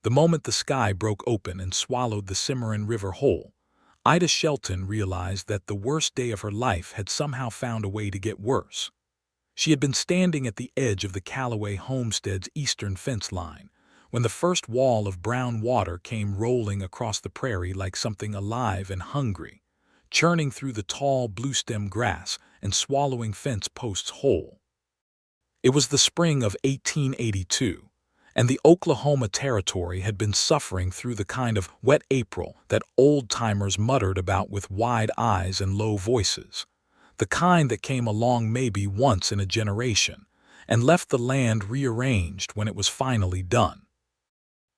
The moment the sky broke open and swallowed the Cimarron River whole, Ida Shelton realized that the worst day of her life had somehow found a way to get worse. She had been standing at the edge of the Calloway homestead's eastern fence line when the first wall of brown water came rolling across the prairie like something alive and hungry, churning through the tall blue-stem grass and swallowing fence posts whole. It was the spring of 1882, and the Oklahoma Territory had been suffering through the kind of wet April that old-timers muttered about with wide eyes and low voices, the kind that came along maybe once in a generation and left the land rearranged when it was finally done.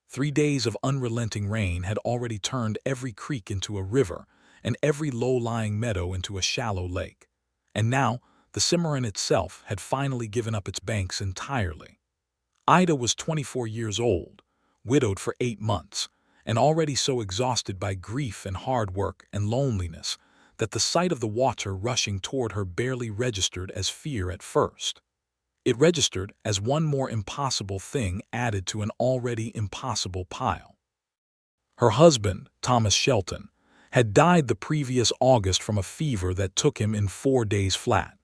3 days of unrelenting rain had already turned every creek into a river and every low-lying meadow into a shallow lake, and now the Cimarron itself had finally given up its banks entirely. Ida was 24 years old, widowed for 8 months, and already so exhausted by grief and hard work and loneliness that the sight of the water rushing toward her barely registered as fear at first. It registered as one more impossible thing added to an already impossible pile. Her husband, Thomas Shelton, had died the previous August from a fever that took him in 4 days flat.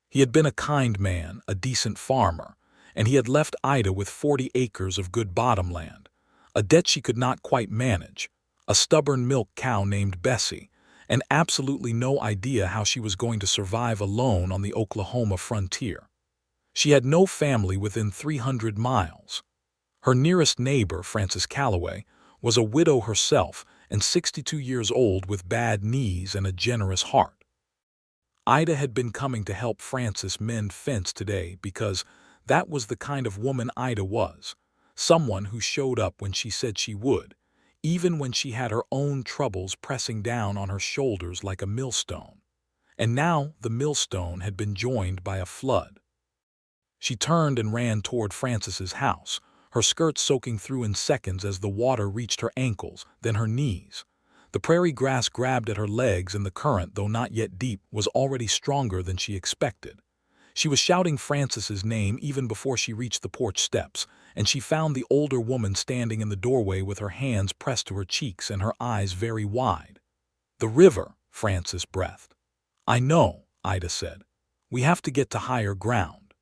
He had been a kind man, a decent farmer, and he had left Ida with 40 acres of good bottomland, a debt she could not quite manage, a stubborn milk cow named Bessie, and absolutely no idea how she was going to survive alone on the Oklahoma frontier. She had no family within 300 miles. Her nearest neighbor, Frances Calloway, was a widow herself and 62 years old with bad knees and a generous heart. Ida had been coming to help Frances mend fence today because that was the kind of woman Ida was, someone who showed up when she said she would, even when she had her own troubles pressing down on her shoulders like a millstone. And now the millstone had been joined by a flood. She turned and ran toward Frances's house, her skirts soaking through in seconds as the water reached her ankles, then her knees. The prairie grass grabbed at her legs, and the current, though not yet deep, was already stronger than she expected. She was shouting Frances's name even before she reached the porch steps, and she found the older woman standing in the doorway with her hands pressed to her cheeks and her eyes very wide. "The river," Frances breathed. "I know," Ida said. "We have to get to higher ground.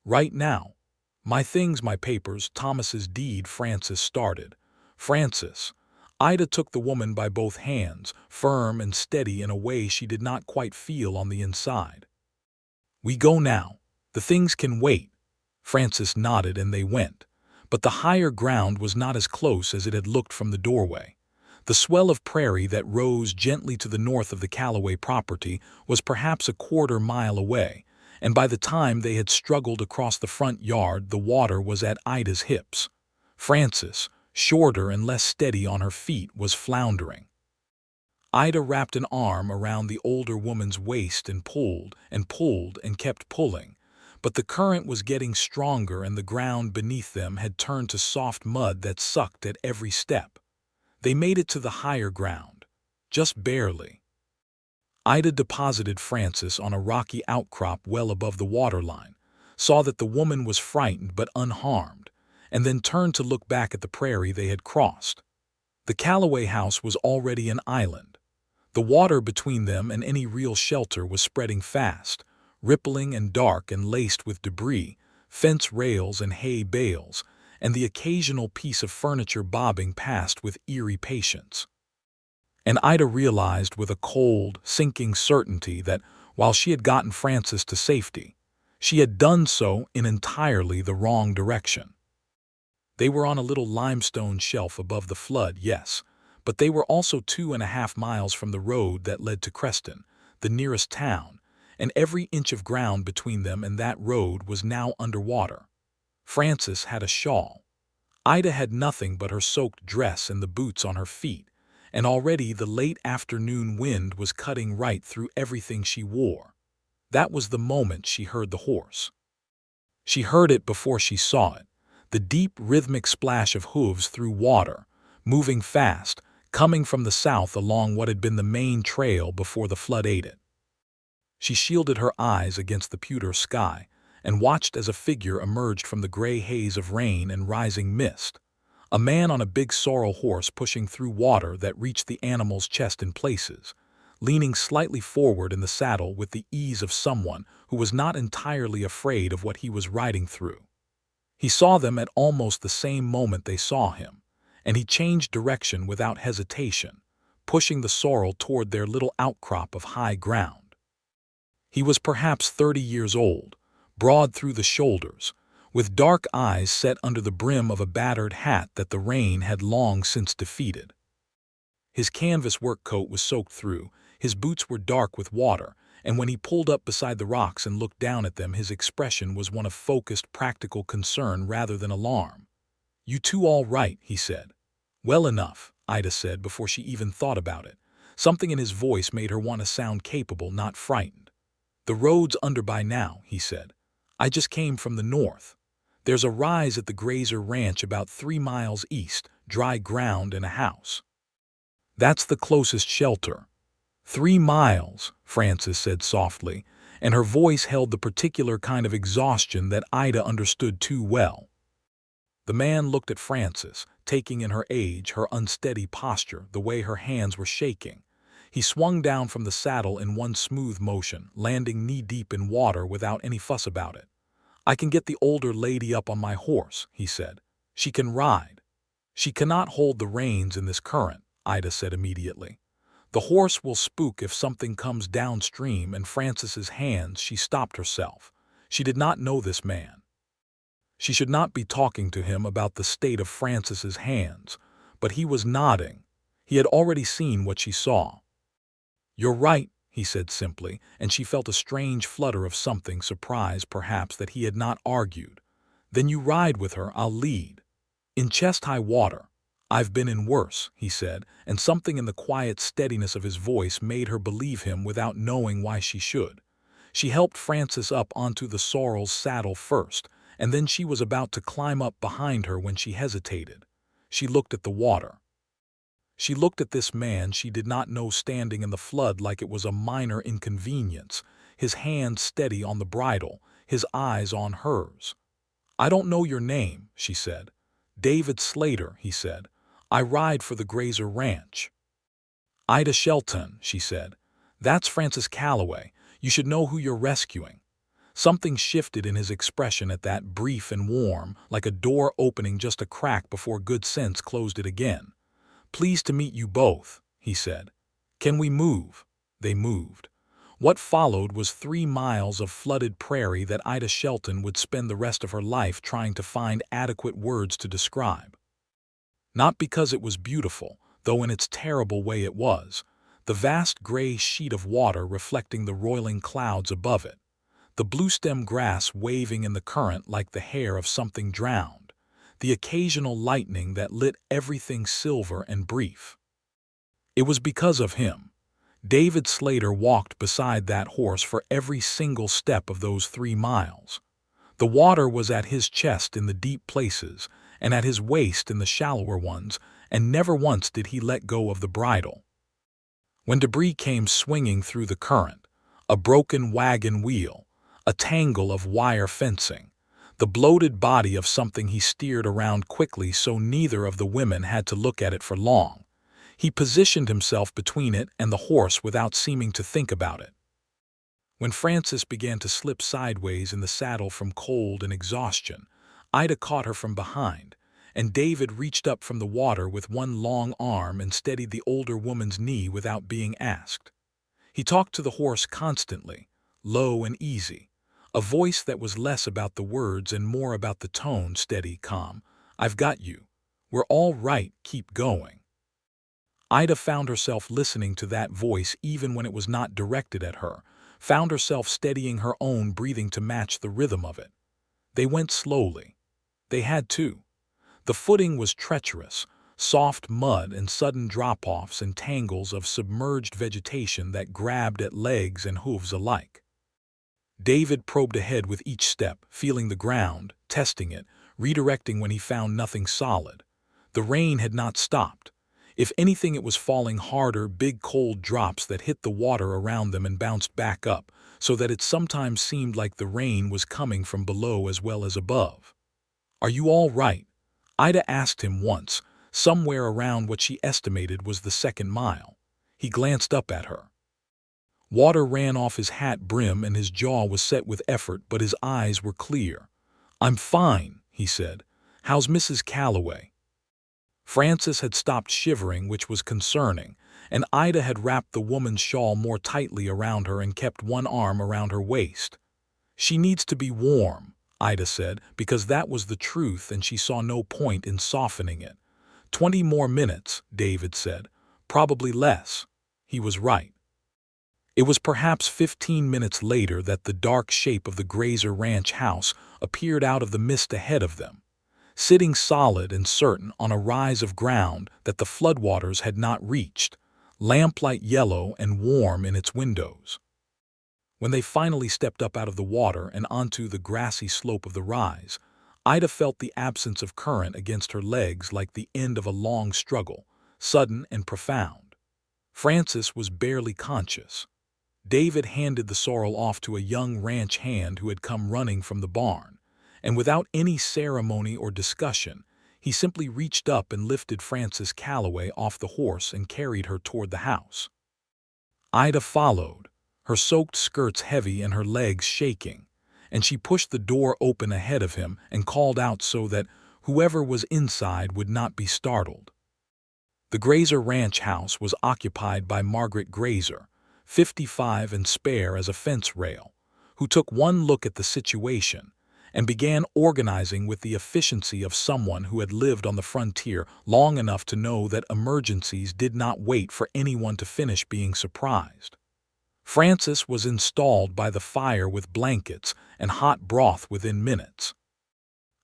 Right now. My things, my papers, Thomas's deed," Frances started. "Frances." Ida took the woman by both hands, firm and steady in a way she did not quite feel on the inside. "We go now. The things can wait." Frances nodded and they went. But the higher ground was not as close as it had looked from the doorway. The swell of prairie that rose gently to the north of the Calloway property was perhaps a quarter-mile away, and by the time they had struggled across the front yard, the water was at Ida's hips. Frances, shorter and less steady on her feet, was floundering. Ida wrapped an arm around the older woman's waist and pulled and kept pulling, but the current was getting stronger and the ground beneath them had turned to soft mud that sucked at every step. They made it to the higher ground, just barely. Ida deposited Frances on a rocky outcrop well above the waterline, saw that the woman was frightened but unharmed, and then turned to look back at the prairie they had crossed. The Calloway house was already an island. The water between them and any real shelter was spreading fast, rippling and dark and laced with debris, fence rails and hay bales, and the occasional piece of furniture bobbing past with eerie patience. And Ida realized with a cold, sinking certainty that while she had gotten Frances to safety, she had done so in entirely the wrong direction. They were on a little limestone shelf above the flood, yes, but they were also 2.5 miles from the road that led to Creston, the nearest town, and every inch of ground between them and that road was now underwater. Frances had a shawl. Ida had nothing but her soaked dress and the boots on her feet, and already the late afternoon wind was cutting right through everything she wore. That was the moment she heard the horse. She heard it before she saw it, the deep rhythmic splash of hooves through water, moving fast, coming from the south along what had been the main trail before the flood ate it. She shielded her eyes against the pewter sky and watched as a figure emerged from the gray haze of rain and rising mist. A man on a big sorrel horse pushing through water that reached the animal's chest in places, leaning slightly forward in the saddle with the ease of someone who was not entirely afraid of what he was riding through. He saw them at almost the same moment they saw him, and he changed direction without hesitation, pushing the sorrel toward their little outcrop of high ground. He was perhaps 30 years old, broad through the shoulders, with dark eyes set under the brim of a battered hat that the rain had long since defeated. His canvas work coat was soaked through, his boots were dark with water, and when he pulled up beside the rocks and looked down at them, his expression was one of focused, practical concern rather than alarm. "You two all right?" he said. "Well enough," Ida said before she even thought about it. Something in his voice made her want to sound capable, not frightened. "The road's under by now," he said. "I just came from the north. There's a rise at the Grazer Ranch about 3 miles east, dry ground and a house. That's the closest shelter." 3 miles, Frances said softly, and her voice held the particular kind of exhaustion that Ida understood too well. The man looked at Frances, taking in her age, her unsteady posture, the way her hands were shaking. He swung down from the saddle in one smooth motion, landing knee-deep in water without any fuss about it. "I can get the older lady up on my horse," he said. "She can ride." "She cannot hold the reins in this current," Ida said immediately. "The horse will spook if something comes downstream," and Frances's hands, she stopped herself. She did not know this man. She should not be talking to him about the state of Frances's hands, but he was nodding. He had already seen what she saw. "You're right," he said simply, and she felt a strange flutter of something, surprise perhaps that he had not argued. "Then you ride with her, I'll lead. In chest-high water. I've been in worse," he said, and something in the quiet steadiness of his voice made her believe him without knowing why she should. She helped Frances up onto the sorrel's saddle first, and then she was about to climb up behind her when she hesitated. She looked at the water. She looked at this man she did not know standing in the flood like it was a minor inconvenience, his hand steady on the bridle, his eyes on hers. "I don't know your name," she said. "David Slater," he said. "I ride for the Grazer Ranch." "Ida Shelton," she said. "That's Frances Calloway. You should know who you're rescuing." Something shifted in his expression at that, brief and warm, like a door opening just a crack before good sense closed it again. "Pleased to meet you both," he said. "Can we move?" They moved. What followed was 3 miles of flooded prairie that Ida Shelton would spend the rest of her life trying to find adequate words to describe. Not because it was beautiful, though in its terrible way it was, the vast gray sheet of water reflecting the roiling clouds above it, the blue-stem grass waving in the current like the hair of something drowned, the occasional lightning that lit everything silver and brief. It was because of him. David Slater walked beside that horse for every single step of those 3 miles. The water was at his chest in the deep places, and at his waist in the shallower ones, and never once did he let go of the bridle. When debris came swinging through the current, a broken wagon wheel, a tangle of wire fencing, the bloated body of something, he steered around quickly so neither of the women had to look at it for long. He positioned himself between it and the horse without seeming to think about it. When Frances began to slip sideways in the saddle from cold and exhaustion, Ida caught her from behind, and David reached up from the water with one long arm and steadied the older woman's knee without being asked. He talked to the horse constantly, low and easy, a voice that was less about the words and more about the tone, steady, calm. "I've got you. We're all right, keep going." Ida found herself listening to that voice even when it was not directed at her, found herself steadying her own breathing to match the rhythm of it. They went slowly. They had to. The footing was treacherous, soft mud and sudden drop-offs and tangles of submerged vegetation that grabbed at legs and hooves alike. David probed ahead with each step, feeling the ground, testing it, redirecting when he found nothing solid. The rain had not stopped. If anything, it was falling harder, big cold drops that hit the water around them and bounced back up, so that it sometimes seemed like the rain was coming from below as well as above. "Are you all right?" Ida asked him once, somewhere around what she estimated was the second mile. He glanced up at her. Water ran off his hat brim and his jaw was set with effort, but his eyes were clear. "I'm fine," he said. "How's Mrs. Calloway?" Frances had stopped shivering, which was concerning, and Ida had wrapped the woman's shawl more tightly around her and kept one arm around her waist. "She needs to be warm," Ida said, because that was the truth and she saw no point in softening it. 20 more minutes, David said. Probably less. He was right. It was perhaps 15 minutes later that the dark shape of the Grazer Ranch house appeared out of the mist ahead of them, sitting solid and certain on a rise of ground that the floodwaters had not reached, lamplight yellow and warm in its windows. When they finally stepped up out of the water and onto the grassy slope of the rise, Ida felt the absence of current against her legs like the end of a long struggle, sudden and profound. Frances was barely conscious. David handed the sorrel off to a young ranch hand who had come running from the barn, and without any ceremony or discussion, he simply reached up and lifted Frances Calloway off the horse and carried her toward the house. Ida followed, her soaked skirts heavy and her legs shaking, and she pushed the door open ahead of him and called out so that whoever was inside would not be startled. The Grazer Ranch house was occupied by Margaret Grazer, 55 and spare as a fence rail, who took one look at the situation and began organizing with the efficiency of someone who had lived on the frontier long enough to know that emergencies did not wait for anyone to finish being surprised. Frances was installed by the fire with blankets and hot broth within minutes.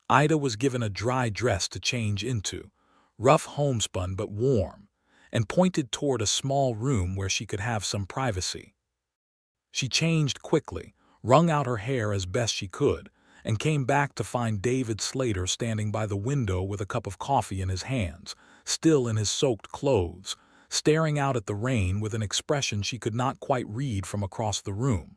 Ida was given a dry dress to change into, rough homespun but warm, and pointed toward a small room where she could have some privacy. She changed quickly, wrung out her hair as best she could, and came back to find David Slater standing by the window with a cup of coffee in his hands, still in his soaked clothes, staring out at the rain with an expression she could not quite read from across the room.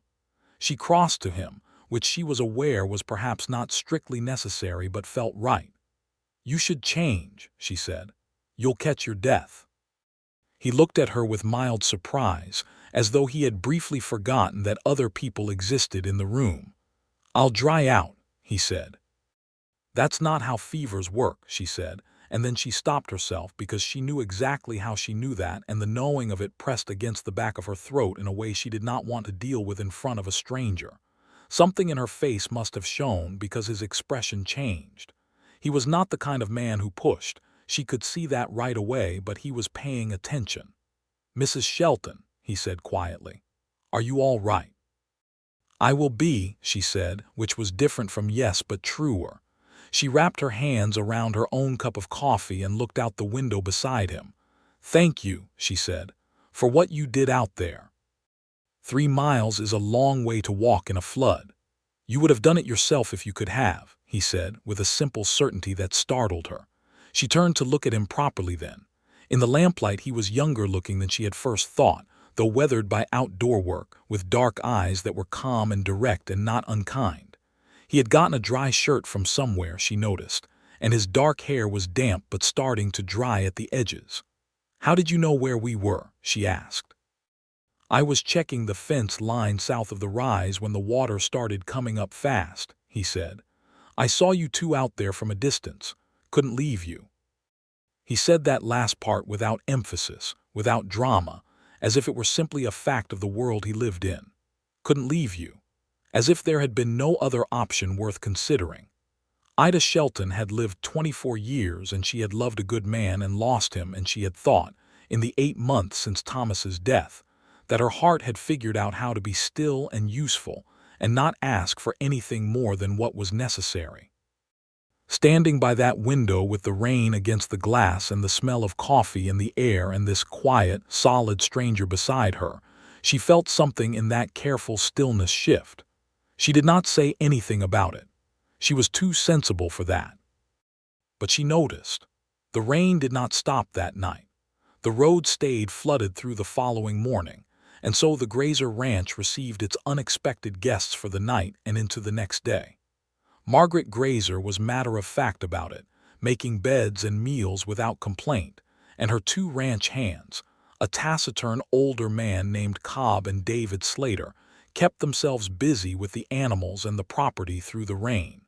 She crossed to him, which she was aware was perhaps not strictly necessary but felt right. "You should change," she said. "You'll catch your death." He looked at her with mild surprise, as though he had briefly forgotten that other people existed in the room. "I'll dry out," he said. "That's not how fevers work," she said, and then she stopped herself because she knew exactly how she knew that, and the knowing of it pressed against the back of her throat in a way she did not want to deal with in front of a stranger. Something in her face must have shown because his expression changed. He was not the kind of man who pushed. She could see that right away, but he was paying attention. "Mrs. Shelton," he said quietly, "are you all right?" "I will be," she said, which was different from yes but truer. She wrapped her hands around her own cup of coffee and looked out the window beside him. "Thank you," she said, "for what you did out there. 3 miles is a long way to walk in a flood. You would have done it yourself if you could have," he said, with a simple certainty that startled her. She turned to look at him properly then. In the lamplight he was younger looking than she had first thought, though weathered by outdoor work, with dark eyes that were calm and direct and not unkind. He had gotten a dry shirt from somewhere, she noticed, and his dark hair was damp but starting to dry at the edges. "How did you know where we were?" she asked. "I was checking the fence line south of the rise when the water started coming up fast," he said. "I saw you two out there from a distance. Couldn't leave you." He said that last part without emphasis, without drama, as if it were simply a fact of the world he lived in. "Couldn't leave you." As if there had been no other option worth considering. Ida Shelton had lived 24 years and she had loved a good man and lost him, and she had thought, in the 8 months since Thomas's death, that her heart had figured out how to be still and useful and not ask for anything more than what was necessary. Standing by that window with the rain against the glass and the smell of coffee in the air and this quiet, solid stranger beside her, she felt something in that careful stillness shift. She did not say anything about it. She was too sensible for that. But she noticed. The rain did not stop that night. The road stayed flooded through the following morning, and so the Grazer Ranch received its unexpected guests for the night and into the next day. Margaret Grazer was matter-of-fact about it, making beds and meals without complaint, and her two ranch hands, a taciturn older man named Cobb and David Slater, kept themselves busy with the animals and the property through the rain.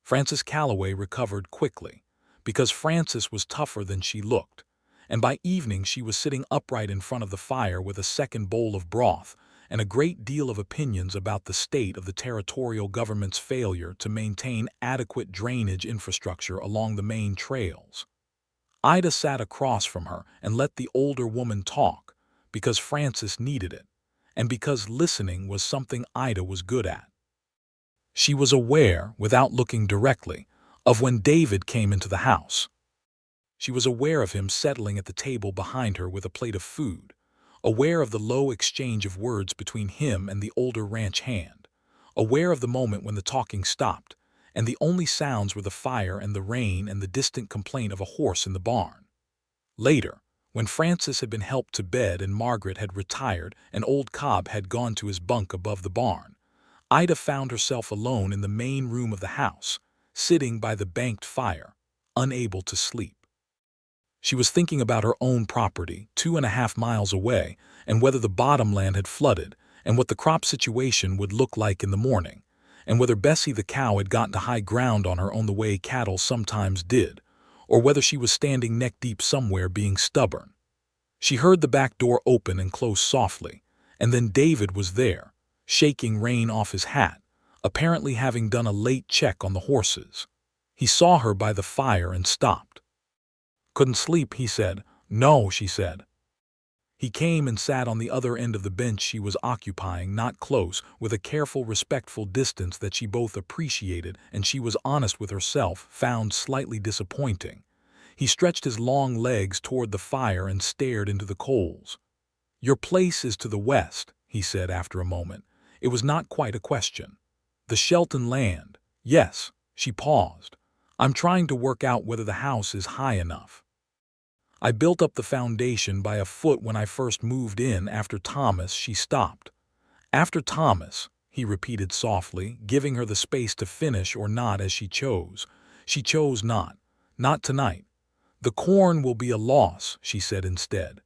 Frances Calloway recovered quickly, because Frances was tougher than she looked, and by evening she was sitting upright in front of the fire with a second bowl of broth and a great deal of opinions about the state of the territorial government's failure to maintain adequate drainage infrastructure along the main trails. Ida sat across from her and let the older woman talk, because Frances needed it, and because listening was something Ida was good at. She was aware, without looking directly, of when David came into the house. She was aware of him settling at the table behind her with a plate of food, aware of the low exchange of words between him and the older ranch hand, aware of the moment when the talking stopped, and the only sounds were the fire and the rain and the distant complaint of a horse in the barn. Later, when Frances had been helped to bed and Margaret had retired and old Cobb had gone to his bunk above the barn, Ida found herself alone in the main room of the house, sitting by the banked fire, unable to sleep. She was thinking about her own property, 2.5 miles away, and whether the bottomland had flooded, and what the crop situation would look like in the morning, and whether Bessie the cow had gotten to high ground on her own the way cattle sometimes did, or whether she was standing neck-deep somewhere being stubborn. She heard the back door open and close softly, and then David was there, shaking rain off his hat, apparently having done a late check on the horses. He saw her by the fire and stopped. "Couldn't sleep," he said. "No," she said. He came and sat on the other end of the bench she was occupying, not close, with a careful, respectful distance that she both appreciated and, she was honest with herself, found slightly disappointing. He stretched his long legs toward the fire and stared into the coals. "Your place is to the west," he said after a moment. It was not quite a question. "The Shelton land." "Yes." She paused. "I'm trying to work out whether the house is high enough. I built up the foundation by a foot when I first moved in after Thomas." She stopped. "After Thomas," he repeated softly, giving her the space to finish or not as she chose. She chose not. "Not tonight. The corn will be a loss," she said instead.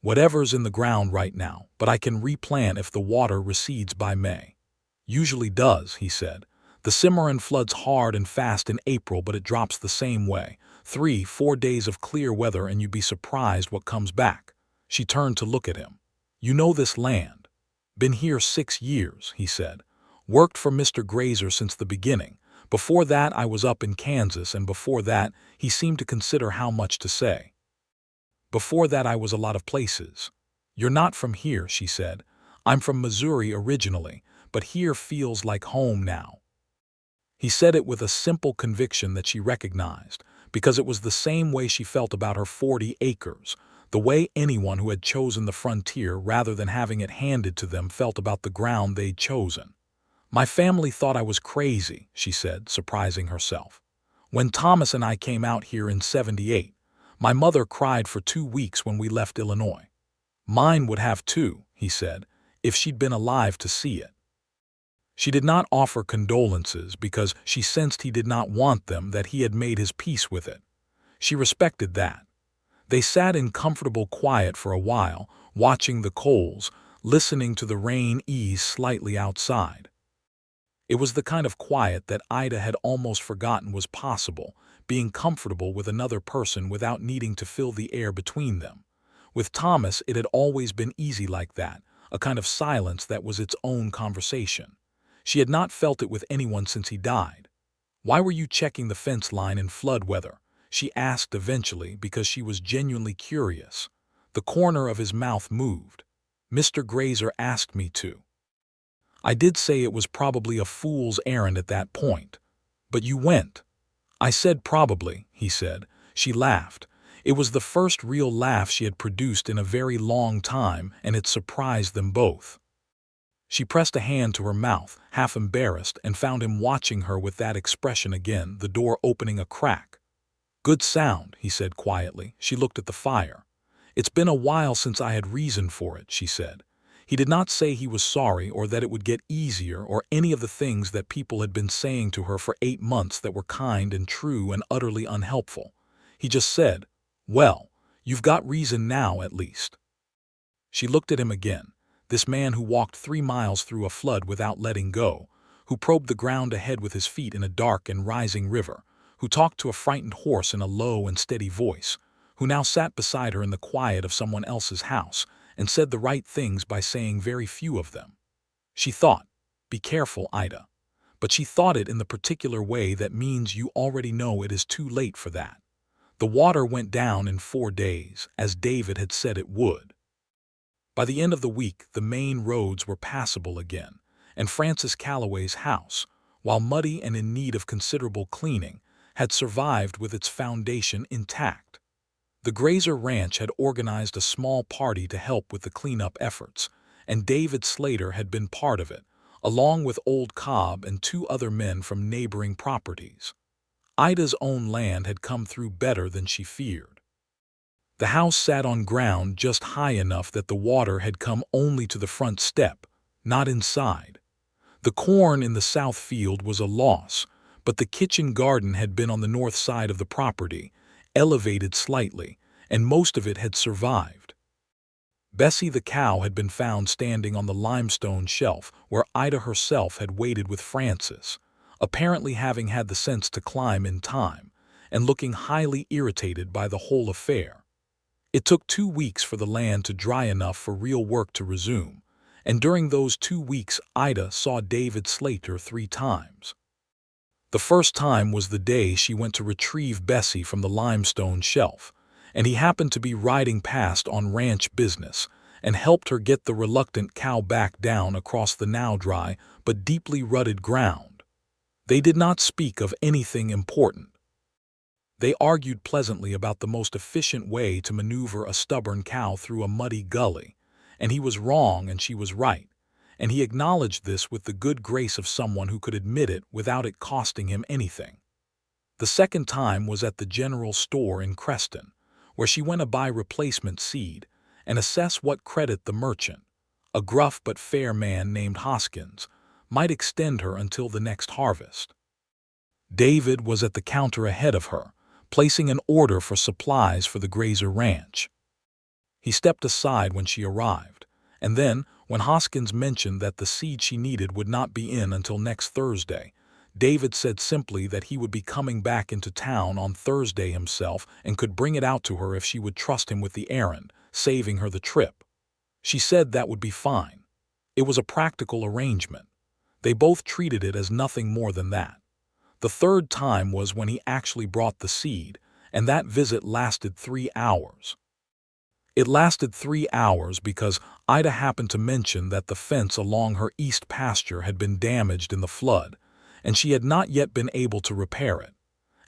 "Whatever's in the ground right now, but I can replant if the water recedes by May." "Usually does," he said. "The Cimarron floods hard and fast in April, but it drops the same way. 3-4 days of clear weather and you'd be surprised what comes back." She turned to look at him. "You know this land." "Been here 6 years," he said. "Worked for Mr. Grazer since the beginning. Before that I was up in Kansas, and before that," he seemed to consider how much to say. "Before that I was a lot of places." "You're not from here," she said. "I'm from Missouri originally, but here feels like home now." He said it with a simple conviction that she recognized, because it was the same way she felt about her 40 acres, the way anyone who had chosen the frontier rather than having it handed to them felt about the ground they'd chosen. "My family thought I was crazy," she said, surprising herself. "When Thomas and I came out here in '78, my mother cried for 2 weeks when we left Illinois." "Mine would have too," he said, "if she'd been alive to see it." She did not offer condolences because she sensed he did not want them, that he had made his peace with it. She respected that. They sat in comfortable quiet for a while, watching the coals, listening to the rain ease slightly outside. It was the kind of quiet that Ida had almost forgotten was possible, being comfortable with another person without needing to fill the air between them. With Thomas it had always been easy like that, a kind of silence that was its own conversation. She had not felt it with anyone since he died. "Why were you checking the fence line in flood weather?" she asked eventually, because she was genuinely curious. The corner of his mouth moved. "Mr. Grazer asked me to." "I did say it was probably a fool's errand at that point. But you went." "I said probably," he said. She laughed. It was the first real laugh she had produced in a very long time, and it surprised them both. She pressed a hand to her mouth, half embarrassed, and found him watching her with that expression again, the door opening a crack. "Good sound," he said quietly. She looked at the fire. "It's been a while since I had reason for it," she said. He did not say he was sorry or that it would get easier or any of the things that people had been saying to her for 8 months that were kind and true and utterly unhelpful. He just said, "Well, you've got reason now, at least." She looked at him again, this man who walked 3 miles through a flood without letting go, who probed the ground ahead with his feet in a dark and rising river, who talked to a frightened horse in a low and steady voice, who now sat beside her in the quiet of someone else's house and said the right things by saying very few of them. She thought, "Be careful, Ida." But she thought it in the particular way that means you already know it is too late for that. The water went down in 4 days, as David had said it would. By the end of the week, the main roads were passable again, and Francis Calloway's house, while muddy and in need of considerable cleaning, had survived with its foundation intact. The Grazer Ranch had organized a small party to help with the cleanup efforts, and David Slater had been part of it, along with Old Cobb and 2 other men from neighboring properties. Ida's own land had come through better than she feared. The house sat on ground just high enough that the water had come only to the front step, not inside. The corn in the south field was a loss, but the kitchen garden had been on the north side of the property, elevated slightly, and most of it had survived. Bessie the cow had been found standing on the limestone shelf where Ida herself had waited with Francis, apparently having had the sense to climb in time, and looking highly irritated by the whole affair. It took 2 weeks for the land to dry enough for real work to resume, and during those 2 weeks Ida saw David Slater 3 times. The first time was the day she went to retrieve Bessie from the limestone shelf, and he happened to be riding past on ranch business and helped her get the reluctant cow back down across the now dry but deeply rutted ground. They did not speak of anything important. They argued pleasantly about the most efficient way to maneuver a stubborn cow through a muddy gully, and he was wrong and she was right, and he acknowledged this with the good grace of someone who could admit it without it costing him anything. The second time was at the general store in Creston, where she went to buy replacement seed and assess what credit the merchant, a gruff but fair man named Hoskins, might extend her until the next harvest. David was at the counter ahead of her, placing an order for supplies for the Grazer Ranch. He stepped aside when she arrived, and then, when Hoskins mentioned that the seed she needed would not be in until next Thursday, David said simply that he would be coming back into town on Thursday himself and could bring it out to her if she would trust him with the errand, saving her the trip. She said that would be fine. It was a practical arrangement. They both treated it as nothing more than that. The third time was when he actually brought the seed, and that visit lasted 3 hours. It lasted 3 hours because Ida happened to mention that the fence along her east pasture had been damaged in the flood, and she had not yet been able to repair it.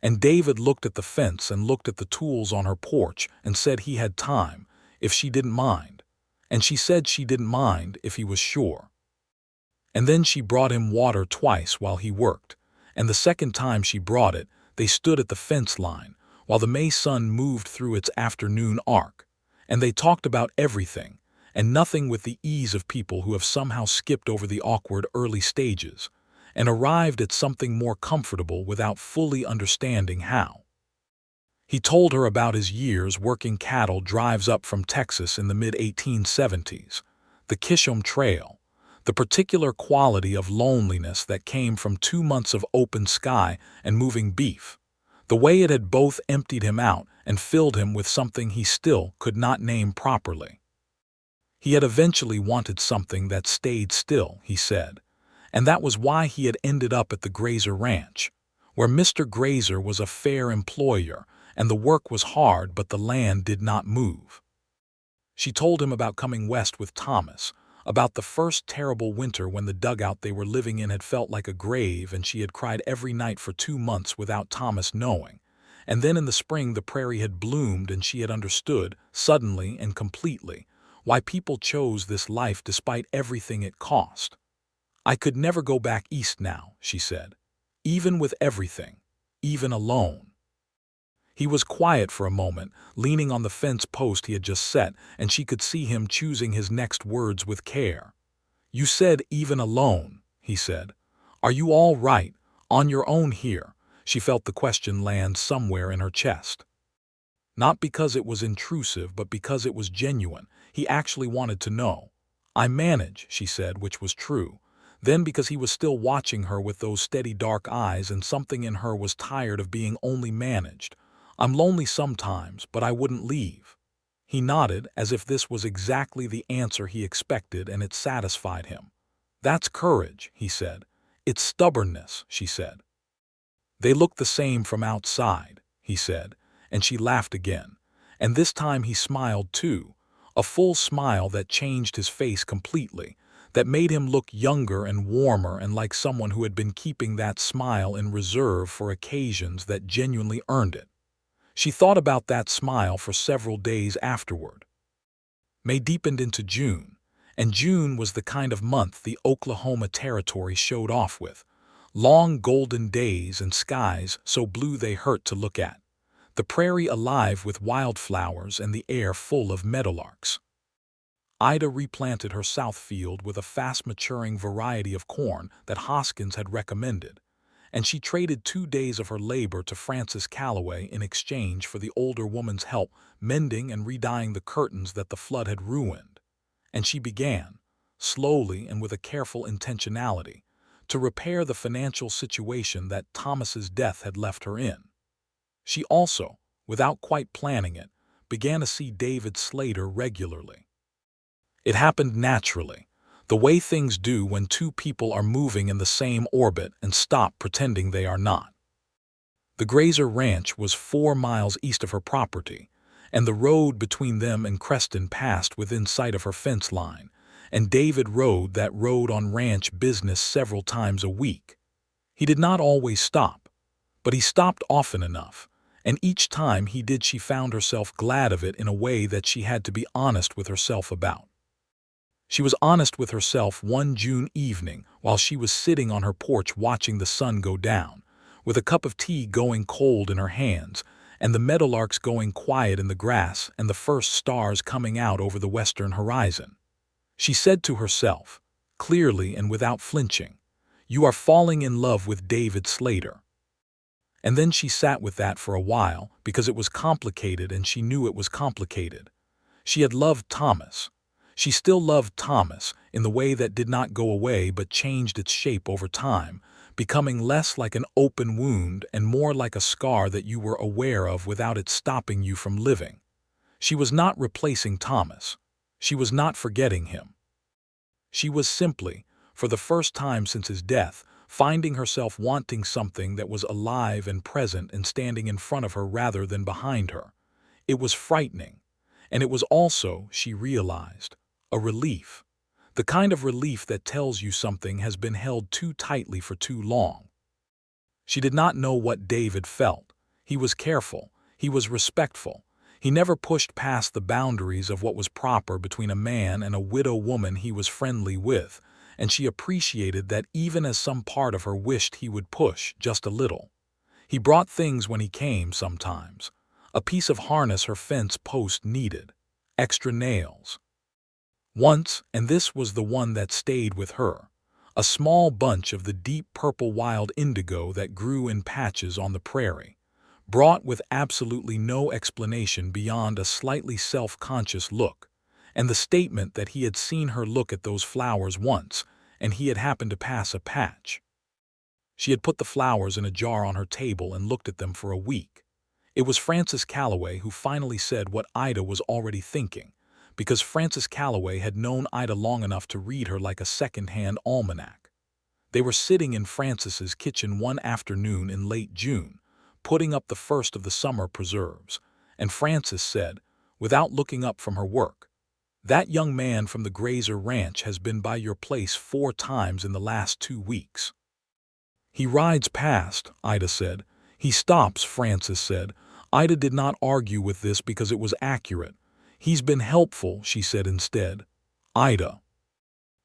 And David looked at the fence and looked at the tools on her porch and said he had time, if she didn't mind. And she said she didn't mind if he was sure. And then she brought him water twice while he worked, and the second time she brought it, they stood at the fence line while the May sun moved through its afternoon arc, and they talked about everything and nothing with the ease of people who have somehow skipped over the awkward early stages and arrived at something more comfortable without fully understanding how. He told her about his years working cattle drives up from Texas in the mid-1870s, the Kishom Trail, the particular quality of loneliness that came from 2 months of open sky and moving beef, the way it had both emptied him out and filled him with something he still could not name properly. He had eventually wanted something that stayed still, he said, and that was why he had ended up at the Grazer Ranch, where Mr. Grazer was a fair employer and the work was hard but the land did not move. She told him about coming west with Thomas, about the first terrible winter when the dugout they were living in had felt like a grave and she had cried every night for 2 months without Thomas knowing, and then in the spring the prairie had bloomed and she had understood, suddenly and completely, why people chose this life despite everything it cost. "I could never go back east now," she said, "even with everything, even alone." He was quiet for a moment, leaning on the fence post he had just set, and she could see him choosing his next words with care. "You said even alone," he said. "Are you all right, on your own here?" She felt the question land somewhere in her chest. Not because it was intrusive, but because it was genuine. He actually wanted to know. "I manage," she said, which was true. Then, because he was still watching her with those steady dark eyes, and something in her was tired of being only managed. "I'm lonely sometimes, but I wouldn't leave." He nodded, as if this was exactly the answer he expected, and it satisfied him. "That's courage," he said. "It's stubbornness," she said. "They look the same from outside," he said, and she laughed again. And this time he smiled too, a full smile that changed his face completely, that made him look younger and warmer and like someone who had been keeping that smile in reserve for occasions that genuinely earned it. She thought about that smile for several days afterward. May deepened into June, and June was the kind of month the Oklahoma Territory showed off with. Long golden days and skies so blue they hurt to look at. The prairie alive with wildflowers and the air full of meadowlarks. Ida replanted her south field with a fast-maturing variety of corn that Hoskins had recommended, and she traded 2 days of her labor to Frances Calloway in exchange for the older woman's help mending and redying the curtains that the flood had ruined. And she began, slowly and with a careful intentionality, to repair the financial situation that Thomas's death had left her in. She also, without quite planning it, began to see David Slater regularly. It happened naturally, the way things do when two people are moving in the same orbit and stop pretending they are not. The Grazer Ranch was 4 miles east of her property, and the road between them and Creston passed within sight of her fence line, and David rode that road on ranch business several times a week. He did not always stop, but he stopped often enough, and each time he did she found herself glad of it in a way that she had to be honest with herself about. She was honest with herself one June evening while she was sitting on her porch watching the sun go down, with a cup of tea going cold in her hands, and the meadowlarks going quiet in the grass and the first stars coming out over the western horizon. She said to herself, clearly and without flinching, "You are falling in love with David Slater." And then she sat with that for a while because it was complicated and she knew it was complicated. She had loved Thomas. She still loved Thomas in the way that did not go away but changed its shape over time, becoming less like an open wound and more like a scar that you were aware of without it stopping you from living. She was not replacing Thomas. She was not forgetting him. She was simply, for the first time since his death, finding herself wanting something that was alive and present and standing in front of her rather than behind her. It was frightening, and it was also, she realized, a relief. The kind of relief that tells you something has been held too tightly for too long. She did not know what David felt. He was careful. He was respectful. He never pushed past the boundaries of what was proper between a man and a widow woman he was friendly with, and she appreciated that even as some part of her wished he would push just a little. He brought things when he came sometimes. A piece of harness her fence post needed. Extra nails. Once, and this was the one that stayed with her, a small bunch of the deep purple wild indigo that grew in patches on the prairie, brought with absolutely no explanation beyond a slightly self-conscious look, and the statement that he had seen her look at those flowers once, and he had happened to pass a patch. She had put the flowers in a jar on her table and looked at them for a week. It was Frances Calloway who finally said what Ida was already thinking, because Frances Calloway had known Ida long enough to read her like a second-hand almanac. They were sitting in Frances's kitchen one afternoon in late June, putting up the first of the summer preserves, and Frances said, without looking up from her work, "That young man from the Grazer Ranch has been by your place 4 times in the last 2 weeks." "He rides past," Ida said. "He stops," Frances said. Ida did not argue with this because it was accurate. "He's been helpful," she said instead. "Ida."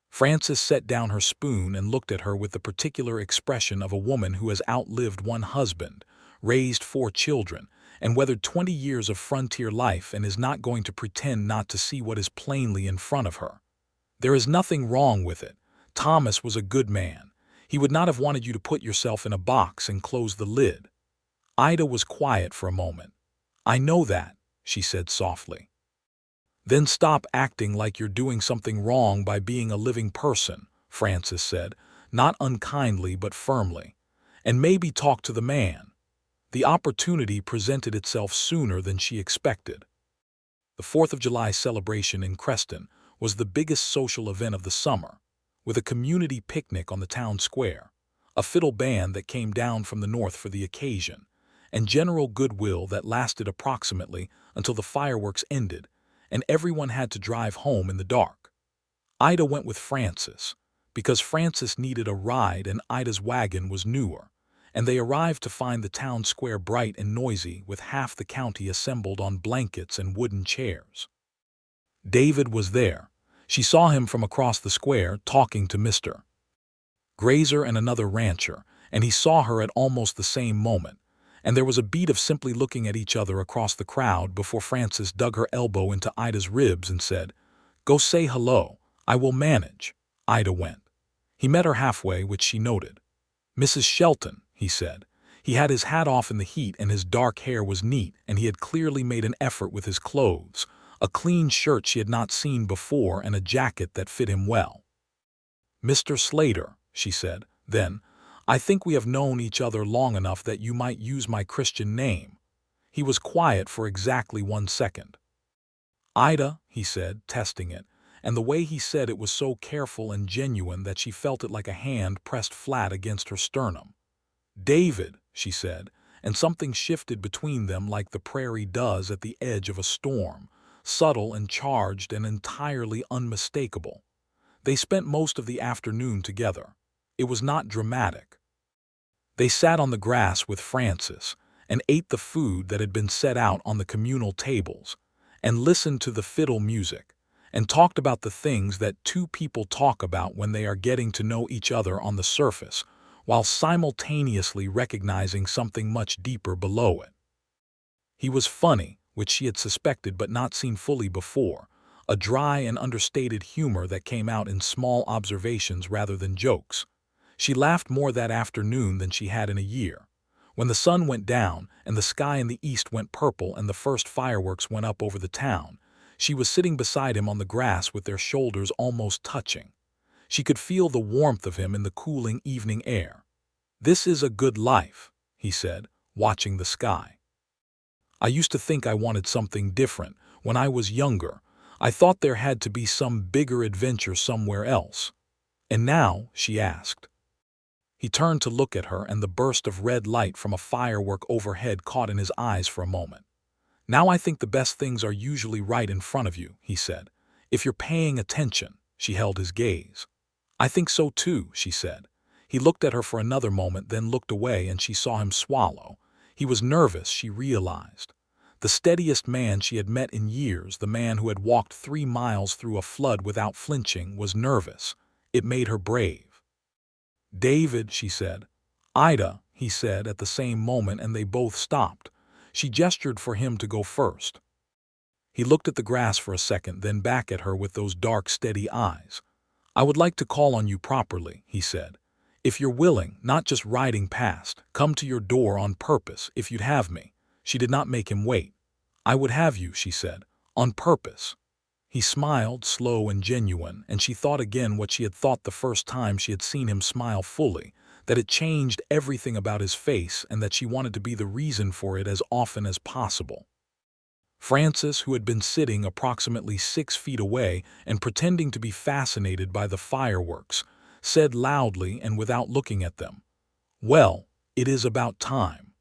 Frances set down her spoon and looked at her with the particular expression of a woman who has outlived one husband, raised 4 children, and weathered 20 years of frontier life and is not going to pretend not to see what is plainly in front of her. There is nothing wrong with it. Thomas was a good man. He would not have wanted you to put yourself in a box and close the lid. Ida was quiet for a moment. I know that, she said softly. Then stop acting like you're doing something wrong by being a living person, Francis said, not unkindly but firmly. And maybe talk to the man. The opportunity presented itself sooner than she expected. The 4th of July celebration in Creston was the biggest social event of the summer, with a community picnic on the town square, a fiddle band that came down from the north for the occasion, and general goodwill that lasted approximately until the fireworks ended and everyone had to drive home in the dark. Ida went with Francis, because Francis needed a ride and Ida's wagon was newer, and they arrived to find the town square bright and noisy with half the county assembled on blankets and wooden chairs. David was there. She saw him from across the square talking to Mr. Grazer and another rancher, and he saw her at almost the same moment, and there was a beat of simply looking at each other across the crowd before Frances dug her elbow into Ida's ribs and said, "Go say hello. I will manage." Ida went. He met her halfway, which she noted. "Mrs. Shelton," he said. He had his hat off in the heat and his dark hair was neat, and he had clearly made an effort with his clothes, a clean shirt she had not seen before and a jacket that fit him well. "Mr. Slater," she said. Then, "I think we have known each other long enough that you might use my Christian name." He was quiet for exactly 1 second. "Ida," he said, testing it, and the way he said it was so careful and genuine that she felt it like a hand pressed flat against her sternum. "David," she said, and something shifted between them like the prairie does at the edge of a storm, subtle and charged and entirely unmistakable. They spent most of the afternoon together. It was not dramatic. They sat on the grass with Francis and ate the food that had been set out on the communal tables, and listened to the fiddle music, and talked about the things that two people talk about when they are getting to know each other on the surface, while simultaneously recognizing something much deeper below it. He was funny, which she had suspected but not seen fully before, a dry and understated humor that came out in small observations rather than jokes. She laughed more that afternoon than she had in a year. When the sun went down and the sky in the east went purple and the first fireworks went up over the town, she was sitting beside him on the grass with their shoulders almost touching. She could feel the warmth of him in the cooling evening air. "This is a good life," he said, watching the sky. "I used to think I wanted something different. When I was younger, I thought there had to be some bigger adventure somewhere else. And now?" she asked. He turned to look at her, and the burst of red light from a firework overhead caught in his eyes for a moment. "Now I think the best things are usually right in front of you," he said. "If you're paying attention." She held his gaze. "I think so too," she said. He looked at her for another moment, then looked away, and she saw him swallow. He was nervous, she realized. The steadiest man she had met in years, the man who had walked 3 miles through a flood without flinching, was nervous. It made her brave. "David," she said. "Ida," he said at the same moment, and they both stopped. She gestured for him to go first. He looked at the grass for a second, then back at her with those dark, steady eyes. "I would like to call on you properly," he said. "If you're willing, not just riding past, come to your door on purpose, if you'd have me." She did not make him wait. "I would have you," she said, "on purpose." He smiled, slow and genuine, and she thought again what she had thought the first time she had seen him smile fully, that it changed everything about his face and that she wanted to be the reason for it as often as possible. Francis, who had been sitting approximately 6 feet away and pretending to be fascinated by the fireworks, said loudly and without looking at them, "Well, it is about time."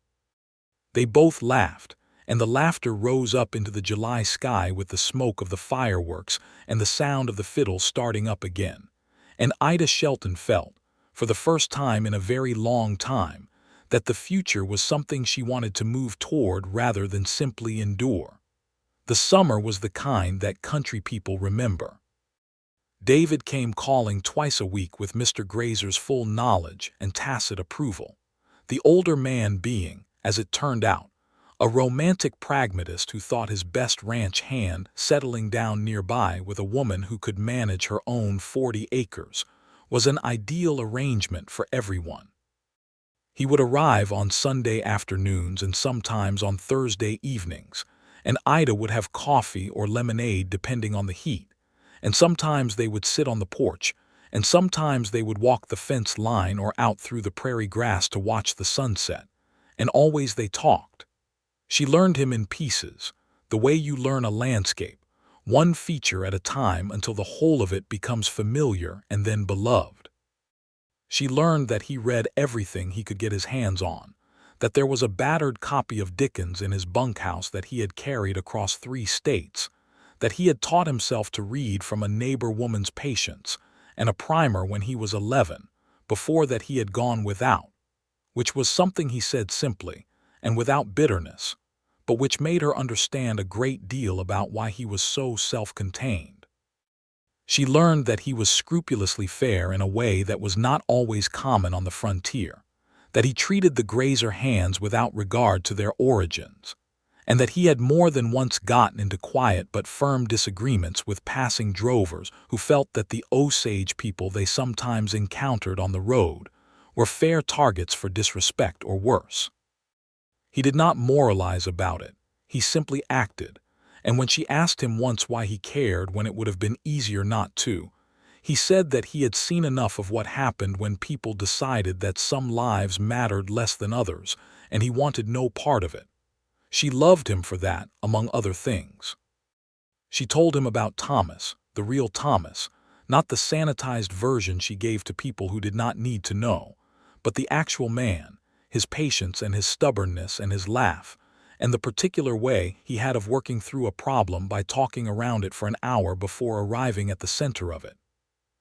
They both laughed, and the laughter rose up into the July sky with the smoke of the fireworks and the sound of the fiddle starting up again. And Ida Shelton felt, for the first time in a very long time, that the future was something she wanted to move toward rather than simply endure. The summer was the kind that country people remember. David came calling twice a week with Mr. Grazer's full knowledge and tacit approval, the older man being, as it turned out, A romantic pragmatist who thought his best ranch hand settling down nearby with a woman who could manage her own 40 acres was an ideal arrangement for everyone. He would arrive on Sunday afternoons and sometimes on Thursday evenings, and Ida would have coffee or lemonade depending on the heat, and sometimes they would sit on the porch, and sometimes they would walk the fence line or out through the prairie grass to watch the sunset, and always they talked. She learned him in pieces, the way you learn a landscape, one feature at a time until the whole of it becomes familiar and then beloved. She learned that he read everything he could get his hands on, that there was a battered copy of Dickens in his bunkhouse that he had carried across 3 states, that he had taught himself to read from a neighbor woman's Patience and a primer when he was 11, before that he had gone without, which was something he said simply and without bitterness, but which made her understand a great deal about why he was so self-contained. She learned that he was scrupulously fair in a way that was not always common on the frontier, that he treated the grazer hands without regard to their origins, and that he had more than once gotten into quiet but firm disagreements with passing drovers who felt that the Osage people they sometimes encountered on the road were fair targets for disrespect or worse. He did not moralize about it, he simply acted, and when she asked him once why he cared when it would have been easier not to, he said that he had seen enough of what happened when people decided that some lives mattered less than others, and he wanted no part of it. She loved him for that, among other things. She told him about Thomas, the real Thomas, not the sanitized version she gave to people who did not need to know, but the actual man, his patience and his stubbornness and his laugh, and the particular way he had of working through a problem by talking around it for an hour before arriving at the center of it.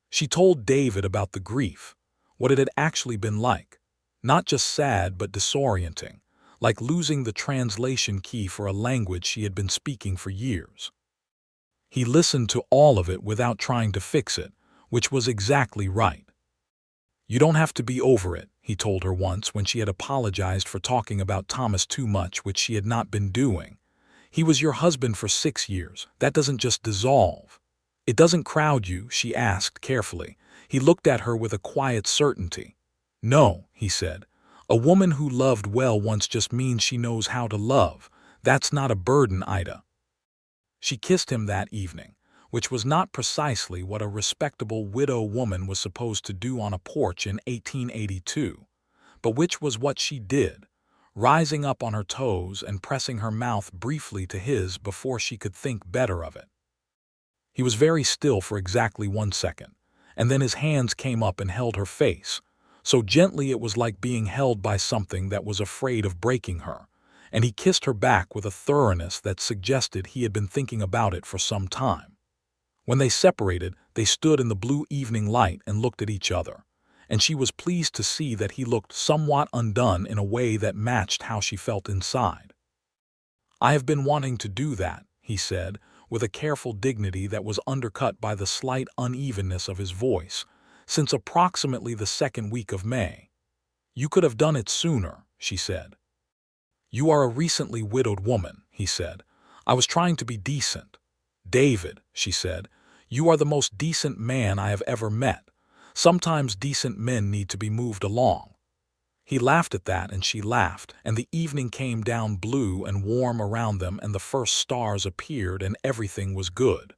She told David about the grief, what it had actually been like, not just sad but disorienting, like losing the translation key for a language she had been speaking for years. He listened to all of it without trying to fix it, which was exactly right. "You don't have to be over it," he told her once when she had apologized for talking about Thomas too much, which she had not been doing. "He was your husband for 6 years. That doesn't just dissolve. It doesn't crowd you," she asked carefully. He looked at her with a quiet certainty. "No," he said. "A woman who loved well once just means she knows how to love. That's not a burden, Ida." She kissed him that evening, which was not precisely what a respectable widow woman was supposed to do on a porch in 1882, but which was what she did, rising up on her toes and pressing her mouth briefly to his before she could think better of it. He was very still for exactly 1 second, and then his hands came up and held her face, so gently it was like being held by something that was afraid of breaking her, and he kissed her back with a thoroughness that suggested he had been thinking about it for some time. When they separated, they stood in the blue evening light and looked at each other, and she was pleased to see that he looked somewhat undone in a way that matched how she felt inside. "I have been wanting to do that," he said, with a careful dignity that was undercut by the slight unevenness of his voice, "since approximately the 2nd week of May." "You could have done it sooner," she said. "You are a recently widowed woman," he said. "I was trying to be decent." "David," she said, "you are the most decent man I have ever met. Sometimes decent men need to be moved along." He laughed at that and she laughed, and the evening came down blue and warm around them and the first stars appeared and everything was good.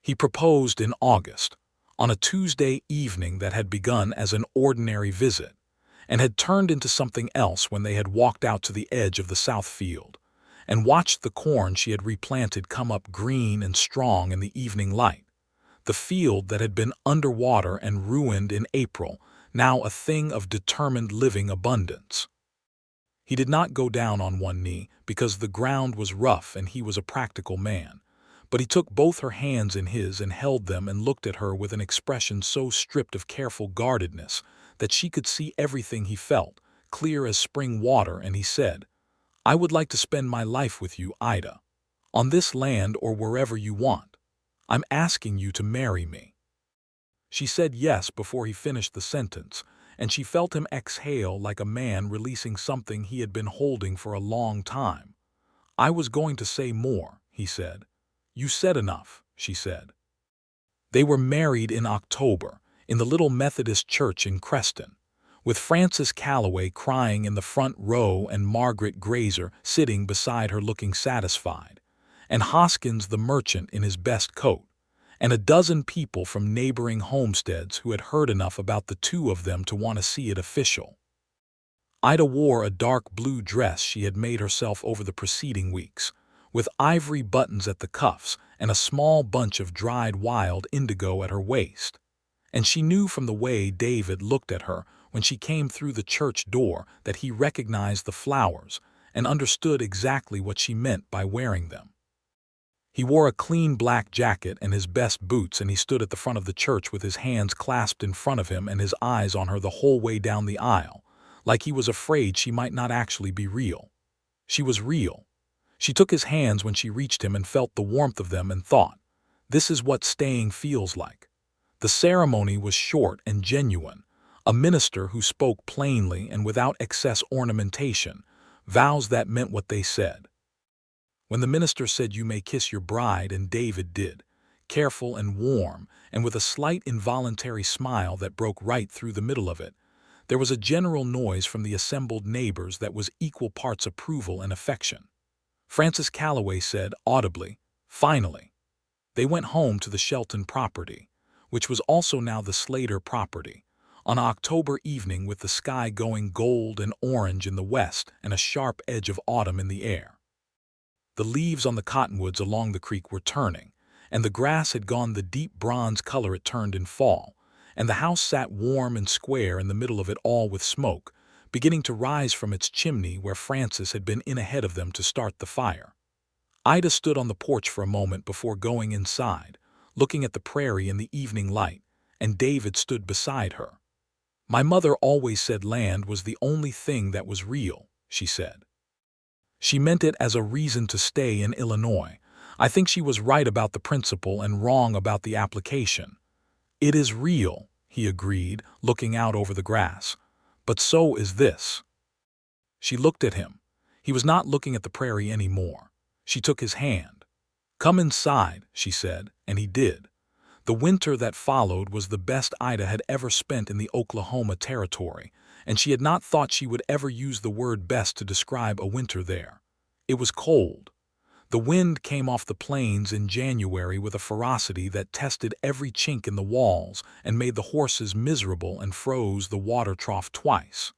He proposed in August, on a Tuesday evening that had begun as an ordinary visit, and had turned into something else when they had walked out to the edge of the south field, and watched the corn she had replanted come up green and strong in the evening light. The field that had been under water and ruined in April, now a thing of determined living abundance. He did not go down on one knee, because the ground was rough and he was a practical man, but he took both her hands in his and held them and looked at her with an expression so stripped of careful guardedness that she could see everything he felt, clear as spring water, and he said, "I would like to spend my life with you, Ida, on this land or wherever you want. I'm asking you to marry me." She said yes before he finished the sentence, and she felt him exhale like a man releasing something he had been holding for a long time. "I was going to say more," he said. "You said enough," she said. They were married in October, in the little Methodist church in Creston, with Frances Calloway crying in the front row and Margaret Grazer sitting beside her looking satisfied, and Hoskins the merchant in his best coat, and a dozen people from neighboring homesteads who had heard enough about the two of them to want to see it official. Ida wore a dark blue dress she had made herself over the preceding weeks, with ivory buttons at the cuffs and a small bunch of dried wild indigo at her waist. And she knew from the way David looked at her when she came through the church door that he recognized the flowers and understood exactly what she meant by wearing them. He wore a clean black jacket and his best boots, and he stood at the front of the church with his hands clasped in front of him and his eyes on her the whole way down the aisle, like he was afraid she might not actually be real. She was real. She took his hands when she reached him and felt the warmth of them and thought, "This is what staying feels like." The ceremony was short and genuine, a minister who spoke plainly and without excess ornamentation, vows that meant what they said. When the minister said, "You may kiss your bride," and David did, careful and warm, and with a slight involuntary smile that broke right through the middle of it, there was a general noise from the assembled neighbors that was equal parts approval and affection. Frances Calloway said audibly, "Finally." They went home to the Shelton property, which was also now the Slater property, on an October evening with the sky going gold and orange in the west and a sharp edge of autumn in the air. The leaves on the cottonwoods along the creek were turning, and the grass had gone the deep bronze color it turned in fall, and the house sat warm and square in the middle of it all with smoke, beginning to rise from its chimney where Frances had been in ahead of them to start the fire. Ida stood on the porch for a moment before going inside, looking at the prairie in the evening light, and David stood beside her. "My mother always said land was the only thing that was real," she said. She meant it as a reason to stay in Illinois. I think she was right about the principle and wrong about the application. "It is real," he agreed, looking out over the grass. "But so is this." She looked at him. He was not looking at the prairie anymore. She took his hand. "Come inside," she said, and he did. The winter that followed was the best Ida had ever spent in the Oklahoma Territory, and she had not thought she would ever use the word best to describe a winter there. It was cold. The wind came off the plains in January with a ferocity that tested every chink in the walls and made the horses miserable and froze the water trough twice.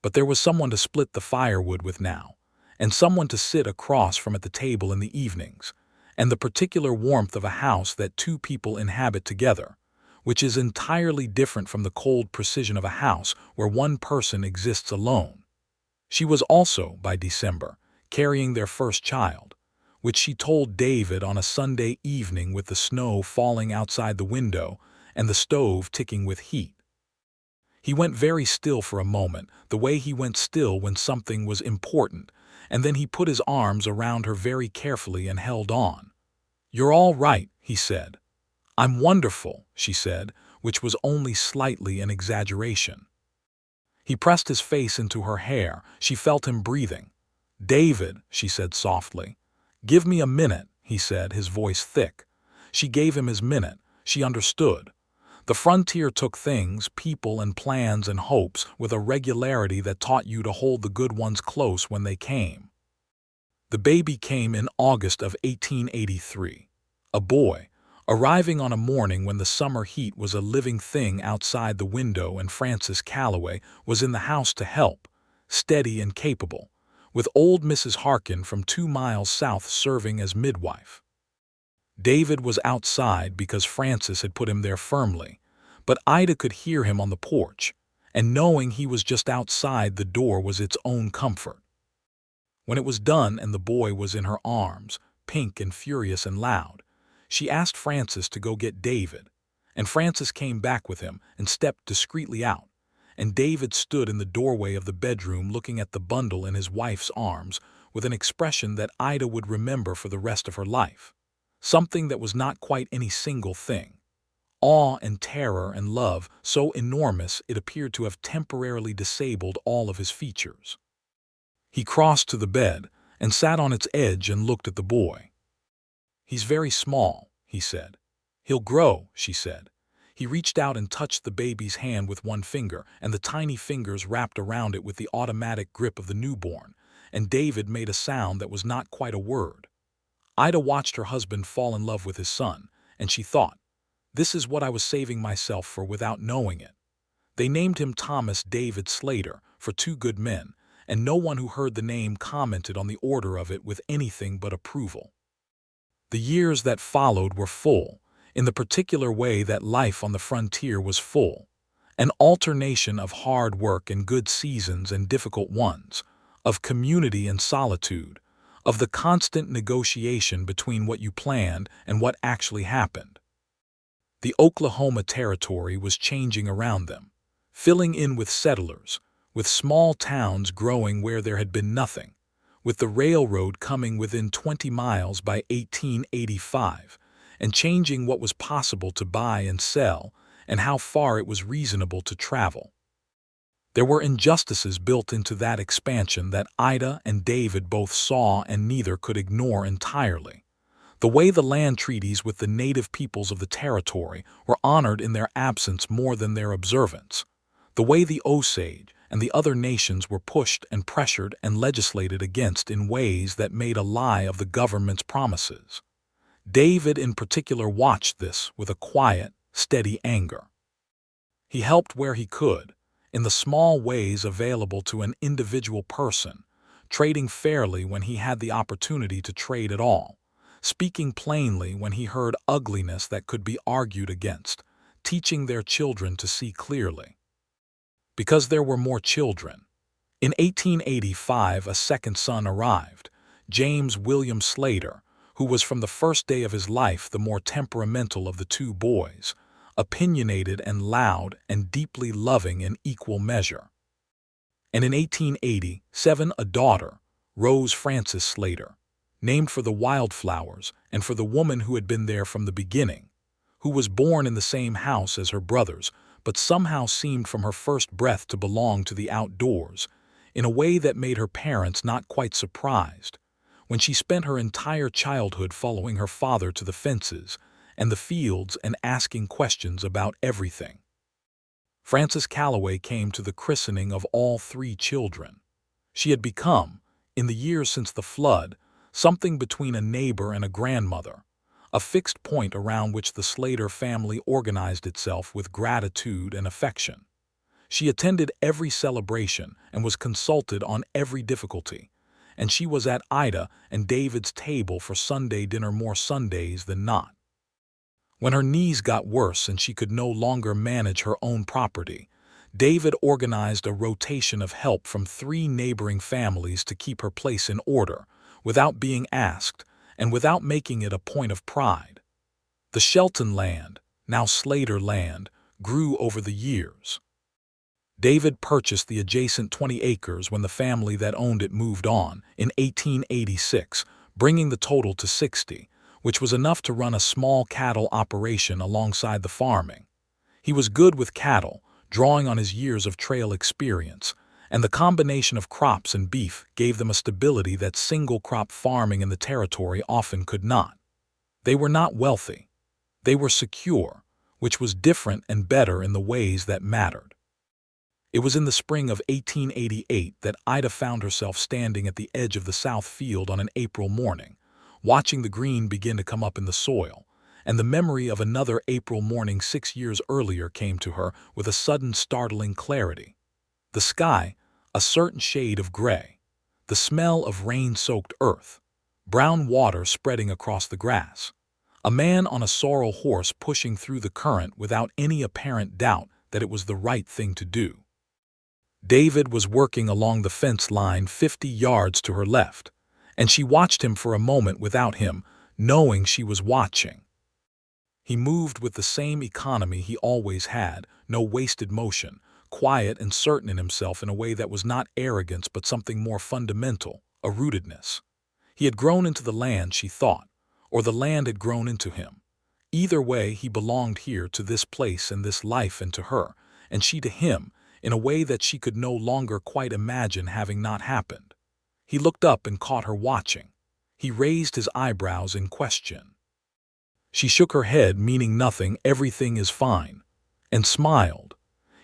But there was someone to split the firewood with now, and someone to sit across from at the table in the evenings, and the particular warmth of a house that two people inhabit together, which is entirely different from the cold precision of a house where one person exists alone. She was also, by December, carrying their first child, which she told David on a Sunday evening with the snow falling outside the window and the stove ticking with heat. He went very still for a moment, the way he went still when something was important, and then he put his arms around her very carefully and held on. "You're all right," he said. "I'm wonderful," she said, which was only slightly an exaggeration. He pressed his face into her hair. She felt him breathing. "David," she said softly. "Give me a minute," he said, his voice thick. She gave him his minute. She understood. The frontier took things, people and plans and hopes with a regularity that taught you to hold the good ones close when they came. The baby came in August of 1883. A boy, arriving on a morning when the summer heat was a living thing outside the window and Frances Calloway was in the house to help, steady and capable, with old Mrs. Harkin from 2 miles south serving as midwife. David was outside because Frances had put him there firmly, but Ida could hear him on the porch, and knowing he was just outside the door was its own comfort. When it was done and the boy was in her arms, pink and furious and loud, she asked Frances to go get David, and Frances came back with him and stepped discreetly out, and David stood in the doorway of the bedroom looking at the bundle in his wife's arms with an expression that Ida would remember for the rest of her life. Something that was not quite any single thing. awe and terror and love so enormous it appeared to have temporarily disabled all of his features. He crossed to the bed and sat on its edge and looked at the boy. "He's very small," he said. "He'll grow," she said. He reached out and touched the baby's hand with one finger, and the tiny fingers wrapped around it with the automatic grip of the newborn, and David made a sound that was not quite a word. Ida watched her husband fall in love with his son, and she thought, "This is what I was saving myself for without knowing it." They named him Thomas David Slater for two good men, and no one who heard the name commented on the order of it with anything but approval. The years that followed were full, in the particular way that life on the frontier was full, an alternation of hard work and good seasons and difficult ones, of community and solitude, of the constant negotiation between what you planned and what actually happened. The Oklahoma Territory was changing around them, filling in with settlers, with small towns growing where there had been nothing, with the railroad coming within 20 miles by 1885, and changing what was possible to buy and sell, and how far it was reasonable to travel. There were injustices built into that expansion that Ida and David both saw and neither could ignore entirely. The way the land treaties with the native peoples of the territory were honored in their absence more than their observance. The way the Osage and the other nations were pushed and pressured and legislated against in ways that made a lie of the government's promises. David in particular watched this with a quiet, steady anger. He helped where he could, in the small ways available to an individual person, trading fairly when he had the opportunity to trade at all, speaking plainly when he heard ugliness that could be argued against, teaching their children to see clearly. Because there were more children. In 1885 a second son arrived, James William Slater, who was from the first day of his life the more temperamental of the two boys, opinionated and loud and deeply loving in equal measure. And in 1887 a daughter, Rose Frances Slater, named for the wildflowers and for the woman who had been there from the beginning, who was born in the same house as her brothers, but somehow seemed from her first breath to belong to the outdoors, in a way that made her parents not quite surprised, when she spent her entire childhood following her father to the fences and the fields and asking questions about everything. Frances Calloway came to the christening of all three children. She had become, in the years since the flood, something between a neighbor and a grandmother, a fixed point around which the Slater family organized itself with gratitude and affection. She attended every celebration and was consulted on every difficulty, and she was at Ida and David's table for Sunday dinner more Sundays than not. When her knees got worse and she could no longer manage her own property, David organized a rotation of help from 3 neighboring families to keep her place in order, without being asked, and without making it a point of pride. The Shelton land, now Slater land, grew over the years. David purchased the adjacent 20 acres when the family that owned it moved on in 1886, bringing the total to 60, which was enough to run a small cattle operation alongside the farming. He was good with cattle, drawing on his years of trail experience, and the combination of crops and beef gave them a stability that single-crop farming in the territory often could not. They were not wealthy. They were secure, which was different and better in the ways that mattered. It was in the spring of 1888 that Ida found herself standing at the edge of the south field on an April morning, watching the green begin to come up in the soil, and the memory of another April morning 6 years earlier came to her with a sudden startling clarity. The sky, a certain shade of gray, the smell of rain-soaked earth, brown water spreading across the grass, a man on a sorrel horse pushing through the current without any apparent doubt that it was the right thing to do. David was working along the fence line 50 yards to her left, and she watched him for a moment without him, knowing she was watching. He moved with the same economy he always had, no wasted motion, quiet and certain in himself in a way that was not arrogance but something more fundamental, a rootedness. He had grown into the land, she thought, or the land had grown into him, Either way, he belonged here to this place and this life and to her, and she to him, in a way that she could no longer quite imagine having not happened. He looked up and caught her watching. He raised his eyebrows in question. She shook her head, meaning nothing, everything is fine, and smiled.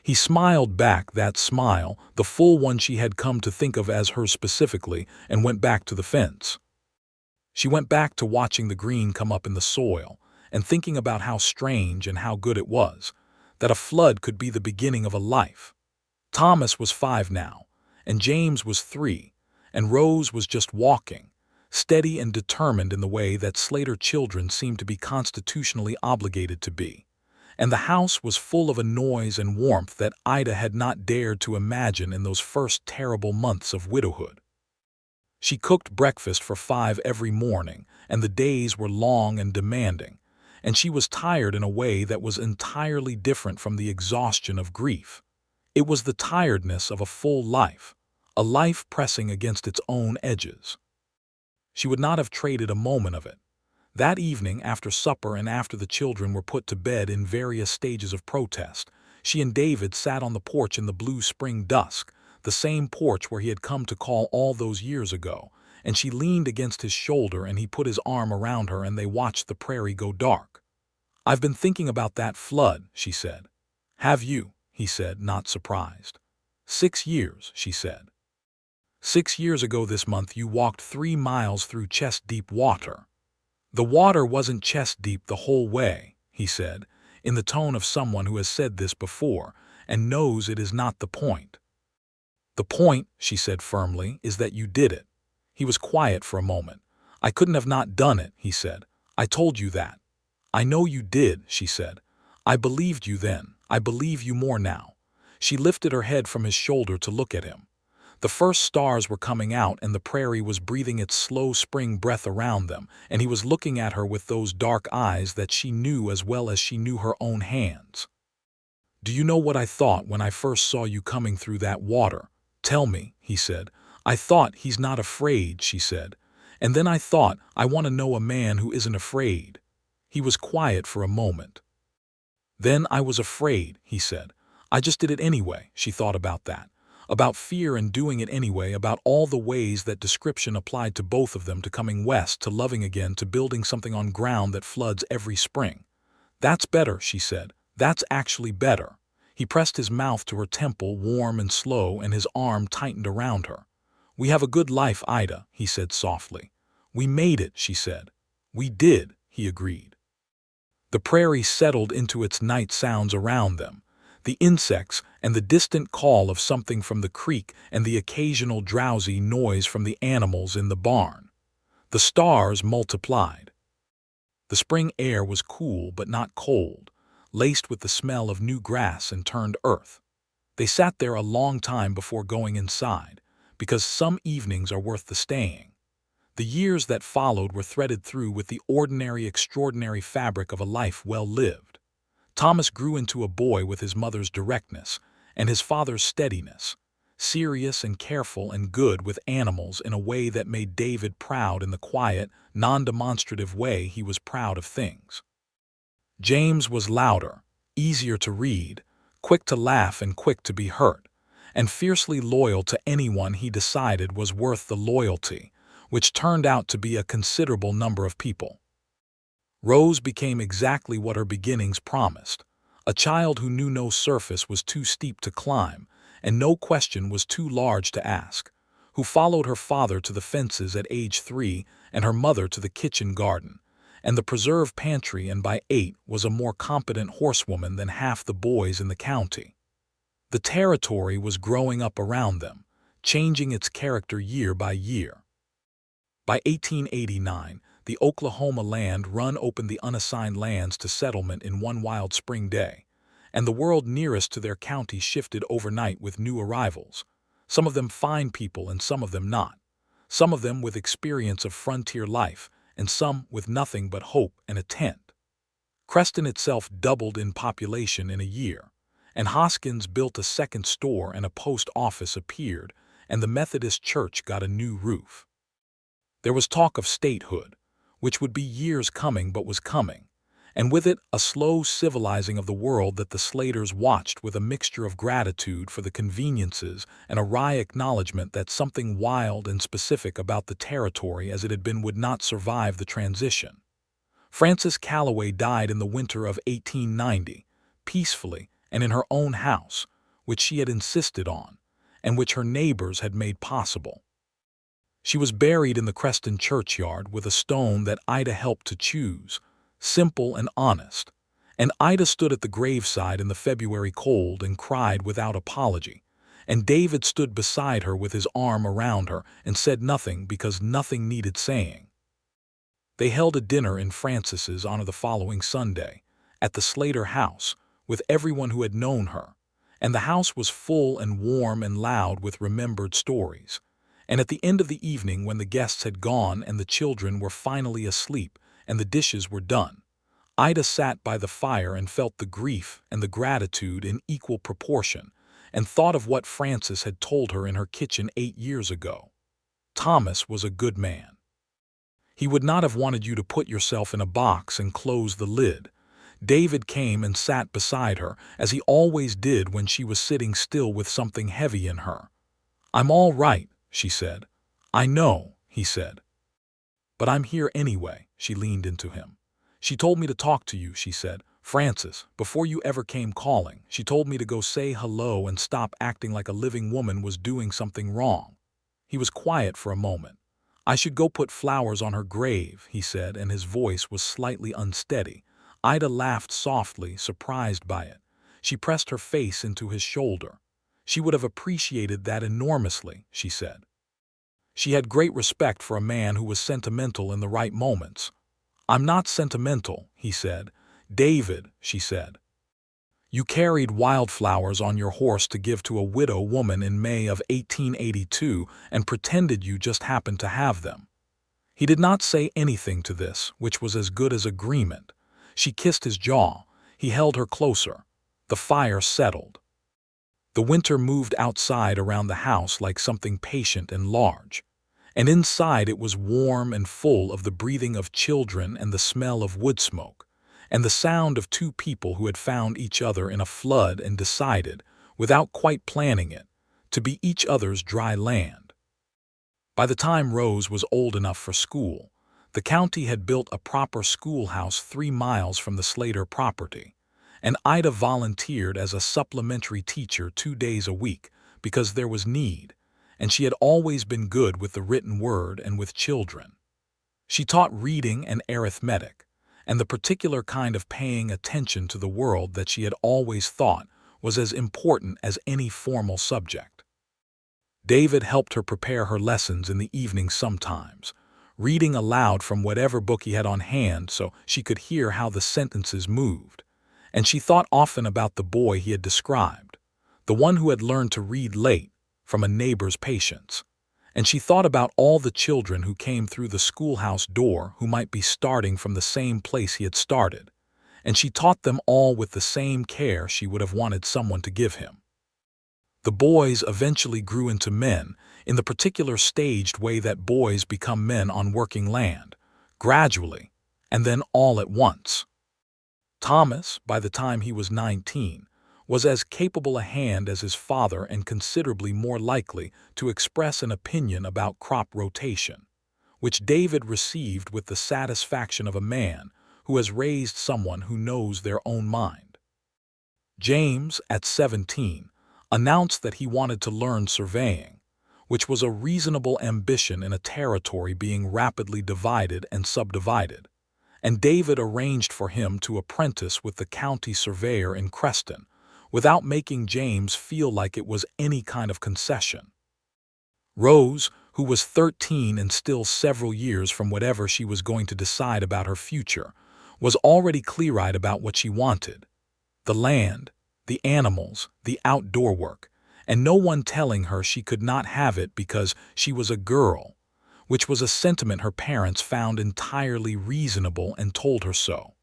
He smiled back, that smile, the full one she had come to think of as hers specifically, and went back to the fence. She went back to watching the green come up in the soil, and thinking about how strange and how good it was, that a flood could be the beginning of a life. Thomas was 5 now, and James was 3, and Rose was just walking, steady and determined in the way that Slater children seemed to be constitutionally obligated to be. And the house was full of a noise and warmth that Ida had not dared to imagine in those first terrible months of widowhood. She cooked breakfast for 5 every morning, and the days were long and demanding, and she was tired in a way that was entirely different from the exhaustion of grief. It was the tiredness of a full life, a life pressing against its own edges. She would not have traded a moment of it. That evening, after supper and after the children were put to bed in various stages of protest, she and David sat on the porch in the blue spring dusk, the same porch where he had come to call all those years ago, and she leaned against his shoulder and he put his arm around her and they watched the prairie go dark. "I've been thinking about that flood," she said. "Have you?" he said, not surprised. 6 years, she said. 6 years ago this month you walked 3 miles through chest-deep water. "The water wasn't chest-deep the whole way," he said, in the tone of someone who has said this before and knows it is not the point. "The point," she said firmly, "is that you did it." He was quiet for a moment. "I couldn't have not done it," he said. "I told you that." "I know you did," she said. "I believed you then. I believe you more now." She lifted her head from his shoulder to look at him. The first stars were coming out and the prairie was breathing its slow spring breath around them, and he was looking at her with those dark eyes that she knew as well as she knew her own hands. "Do you know what I thought when I first saw you coming through that water?" "Tell me," he said. "I thought, he's not afraid," she said. "And then I thought, I want to know a man who isn't afraid." He was quiet for a moment. "Then I was afraid," he said. "I just did it anyway." She thought about that. About fear and doing it anyway, about all the ways that description applied to both of them, to coming west, to loving again, to building something on ground that floods every spring. "That's better," she said. "That's actually better." He pressed his mouth to her temple, warm and slow, and his arm tightened around her. "We have a good life, Ida," he said softly. "We made it," she said. "We did," he agreed. The prairie settled into its night sounds around them. The insects and the distant call of something from the creek and the occasional drowsy noise from the animals in the barn. The stars multiplied. The spring air was cool but not cold, laced with the smell of new grass and turned earth. They sat there a long time before going inside, because some evenings are worth the staying. The years that followed were threaded through with the ordinary, extraordinary fabric of a life well lived. Thomas grew into a boy with his mother's directness and his father's steadiness, serious and careful and good with animals in a way that made David proud in the quiet, non-demonstrative way he was proud of things. James was louder, easier to read, quick to laugh and quick to be hurt, and fiercely loyal to anyone he decided was worth the loyalty, which turned out to be a considerable number of people. Rose became exactly what her beginnings promised, a child who knew no surface was too steep to climb, and no question was too large to ask, who followed her father to the fences at age 3 and her mother to the kitchen garden, and the preserve pantry, and by 8 was a more competent horsewoman than half the boys in the county. The territory was growing up around them, changing its character year by year. By 1889, the Oklahoma land run opened the unassigned lands to settlement in one wild spring day, and the world nearest to their county shifted overnight with new arrivals, some of them fine people and some of them not, some of them with experience of frontier life and some with nothing but hope and a tent. Creston itself doubled in population in a year, and Hoskins built a second store and a post office appeared, and the Methodist church got a new roof. There was talk of statehood, which would be years coming but was coming, and with it a slow civilizing of the world that the Slaters watched with a mixture of gratitude for the conveniences and a wry acknowledgement that something wild and specific about the territory as it had been would not survive the transition. Frances Calloway died in the winter of 1890, peacefully and in her own house, which she had insisted on, and which her neighbors had made possible. She was buried in the Creston churchyard with a stone that Ida helped to choose, simple and honest, and Ida stood at the graveside in the February cold and cried without apology, and David stood beside her with his arm around her and said nothing because nothing needed saying. They held a dinner in Frances's honor the following Sunday, at the Slater house, with everyone who had known her, and the house was full and warm and loud with remembered stories. And at the end of the evening, when the guests had gone and the children were finally asleep and the dishes were done, Ida sat by the fire and felt the grief and the gratitude in equal proportion, and thought of what Frances had told her in her kitchen 8 years ago. Thomas was a good man. He would not have wanted you to put yourself in a box and close the lid. David came and sat beside her, as he always did when she was sitting still with something heavy in her. "I'm all right," she said. "I know," he said. "But I'm here anyway," she leaned into him. "She told me to talk to you," she said. "Frances, before you ever came calling, she told me to go say hello and stop acting like a living woman was doing something wrong." He was quiet for a moment. "I should go put flowers on her grave," he said, and his voice was slightly unsteady. Ida laughed softly, surprised by it. She pressed her face into his shoulder. She would have appreciated that enormously, she said. She had great respect for a man who was sentimental in the right moments. "I'm not sentimental," he said. "David," she said. "You carried wildflowers on your horse to give to a widow woman in May of 1882 and pretended you just happened to have them." He did not say anything to this, which was as good as agreement. She kissed his jaw. He held her closer. The fire settled. The winter moved outside around the house like something patient and large, and inside it was warm and full of the breathing of children and the smell of wood smoke, and the sound of two people who had found each other in a flood and decided, without quite planning it, to be each other's dry land. By the time Rose was old enough for school, the county had built a proper schoolhouse 3 miles from the Slater property, and Ida volunteered as a supplementary teacher 2 days a week because there was need, and she had always been good with the written word and with children. She taught reading and arithmetic, and the particular kind of paying attention to the world that she had always thought was as important as any formal subject. David helped her prepare her lessons in the evening sometimes, reading aloud from whatever book he had on hand so she could hear how the sentences moved. And she thought often about the boy he had described, the one who had learned to read late from a neighbor's patience. And she thought about all the children who came through the schoolhouse door who might be starting from the same place he had started, and she taught them all with the same care she would have wanted someone to give him. The boys eventually grew into men in the particular staged way that boys become men on working land, gradually, and then all at once. Thomas, by the time he was 19, was as capable a hand as his father and considerably more likely to express an opinion about crop rotation, which David received with the satisfaction of a man who has raised someone who knows their own mind. James, at 17, announced that he wanted to learn surveying, which was a reasonable ambition in a territory being rapidly divided and subdivided, and David arranged for him to apprentice with the county surveyor in Creston, without making James feel like it was any kind of concession. Rose, who was 13 and still several years from whatever she was going to decide about her future, was already clear-eyed about what she wanted: the land, the animals, the outdoor work, and no one telling her she could not have it because she was a girl, which was a sentiment her parents found entirely reasonable and told her so.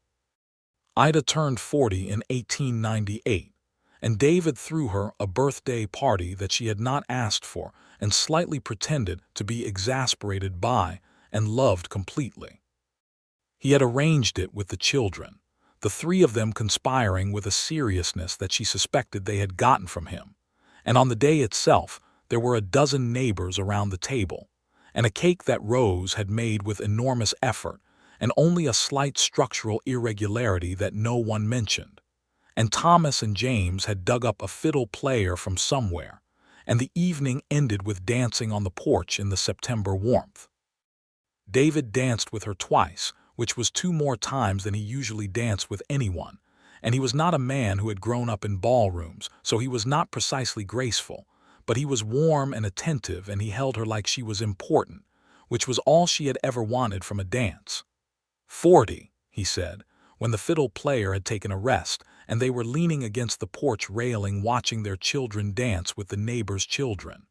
Ida turned 40 in 1898, and David threw her a birthday party that she had not asked for and slightly pretended to be exasperated by and loved completely. He had arranged it with the children, the three of them conspiring with a seriousness that she suspected they had gotten from him. And on the day itself, there were a dozen neighbors around the table, and a cake that Rose had made with enormous effort, and only a slight structural irregularity that no one mentioned. And Thomas and James had dug up a fiddle player from somewhere, and the evening ended with dancing on the porch in the September warmth. David danced with her twice, which was 2 more times than he usually danced with anyone, and he was not a man who had grown up in ballrooms, so he was not precisely graceful, but he was warm and attentive, and he held her like she was important, which was all she had ever wanted from a dance. 40, he said, when the fiddle player had taken a rest, and they were leaning against the porch railing watching their children dance with the neighbors' children.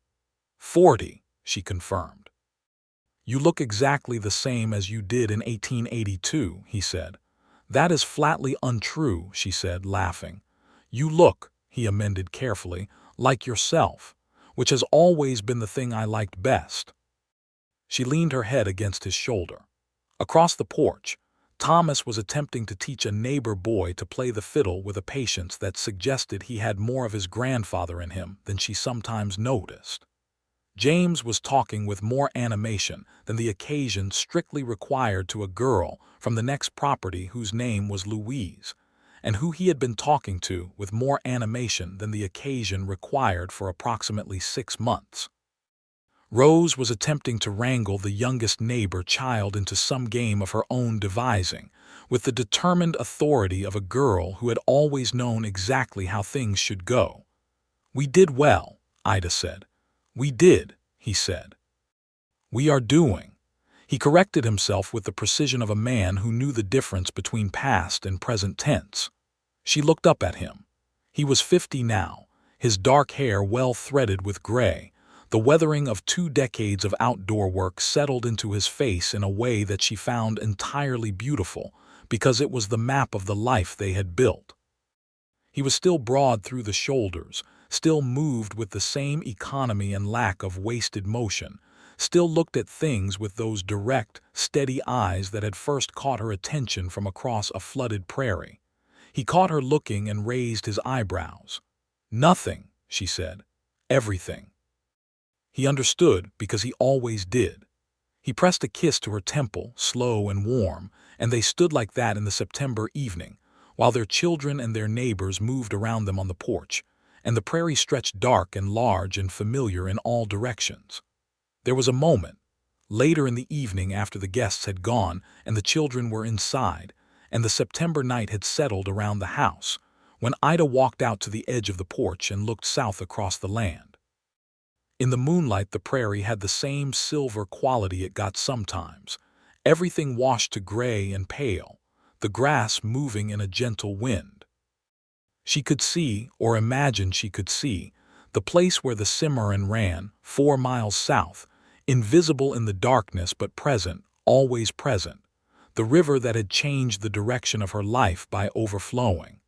40, she confirmed. You look exactly the same as you did in 1882, he said. That is flatly untrue, she said, laughing. You look, he amended carefully, like yourself, which has always been the thing I liked best. She leaned her head against his shoulder. Across the porch, Thomas was attempting to teach a neighbor boy to play the fiddle with a patience that suggested he had more of his grandfather in him than she sometimes noticed. James was talking with more animation than the occasion strictly required to a girl from the next property whose name was Louise, and who he had been talking to with more animation than the occasion required for approximately 6 months. Rose was attempting to wrangle the youngest neighbor child into some game of her own devising, with the determined authority of a girl who had always known exactly how things should go. We did well, Ida said. We did, he said. We are doing. He corrected himself with the precision of a man who knew the difference between past and present tense. She looked up at him. He was 50 now, his dark hair well threaded with gray. The weathering of 2 decades of outdoor work settled into his face in a way that she found entirely beautiful, because it was the map of the life they had built. He was still broad through the shoulders, still moved with the same economy and lack of wasted motion, still looked at things with those direct, steady eyes that had first caught her attention from across a flooded prairie. He caught her looking and raised his eyebrows. Nothing, she said. Everything. He understood because he always did. He pressed a kiss to her temple, slow and warm, and they stood like that in the September evening, while their children and their neighbors moved around them on the porch, and the prairie stretched dark and large and familiar in all directions. There was a moment, later in the evening after the guests had gone and the children were inside, and the September night had settled around the house, when Ida walked out to the edge of the porch and looked south across the land. In the moonlight, the prairie had the same silver quality it got sometimes, everything washed to gray and pale, the grass moving in a gentle wind. She could see, or imagined she could see, the place where the Cimarron ran, 4 miles south, invisible in the darkness but present, always present, the river that had changed the direction of her life by overflowing.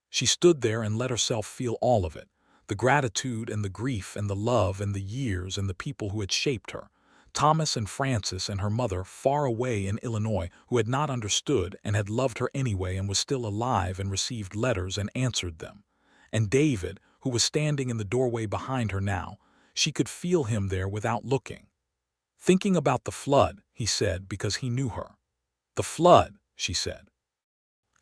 She stood there and let herself feel all of it, the gratitude and the grief and the love and the years and the people who had shaped her, Thomas and Frances and her mother far away in Illinois who had not understood and had loved her anyway and was still alive and received letters and answered them, and David, who was standing in the doorway behind her now. She could feel him there without looking. Thinking about the flood, he said, because he knew her. The flood, she said.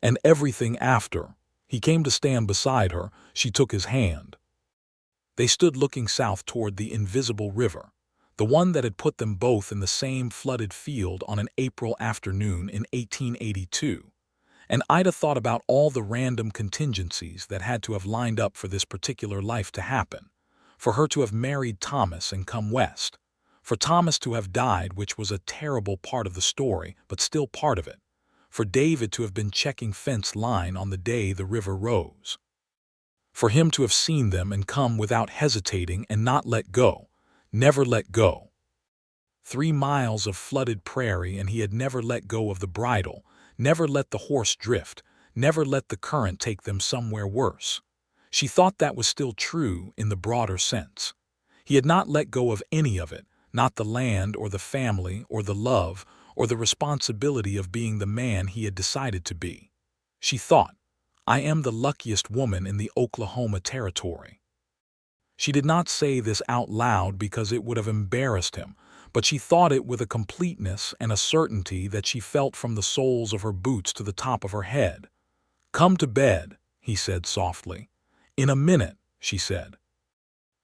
And everything after. He came to stand beside her. She took his hand. They stood looking south toward the invisible river, the one that had put them both in the same flooded field on an April afternoon in 1882. And Ida thought about all the random contingencies that had to have lined up for this particular life to happen, for her to have married Thomas and come west, for Thomas to have died, which was a terrible part of the story, but still part of it, for David to have been checking fence line on the day the river rose, for him to have seen them and come without hesitating and not let go, never let go. 3 miles of flooded prairie, and he had never let go of the bridle, never let the horse drift, never let the current take them somewhere worse. She thought that was still true in the broader sense. He had not let go of any of it, not the land or the family or the love or the responsibility of being the man he had decided to be. She thought, "I am the luckiest woman in the Oklahoma Territory." She did not say this out loud because it would have embarrassed him, but she thought it with a completeness and a certainty that she felt from the soles of her boots to the top of her head. "Come to bed," he said softly. "In a minute," she said.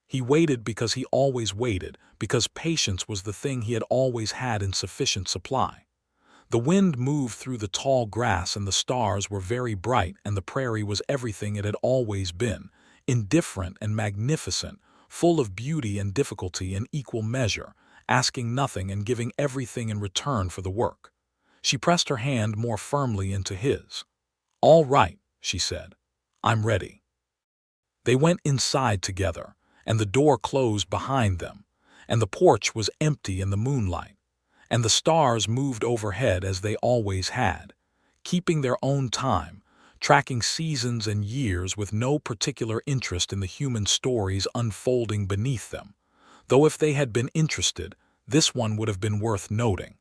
He waited because he always waited, because patience was the thing he had always had in sufficient supply. The wind moved through the tall grass and the stars were very bright and the prairie was everything it had always been, indifferent and magnificent, full of beauty and difficulty in equal measure, asking nothing and giving everything in return for the work. She pressed her hand more firmly into his. "All right," she said. "I'm ready." They went inside together, and the door closed behind them, and the porch was empty in the moonlight, and the stars moved overhead as they always had, keeping their own time, tracking seasons and years with no particular interest in the human stories unfolding beneath them, though if they had been interested, this one would have been worth noting.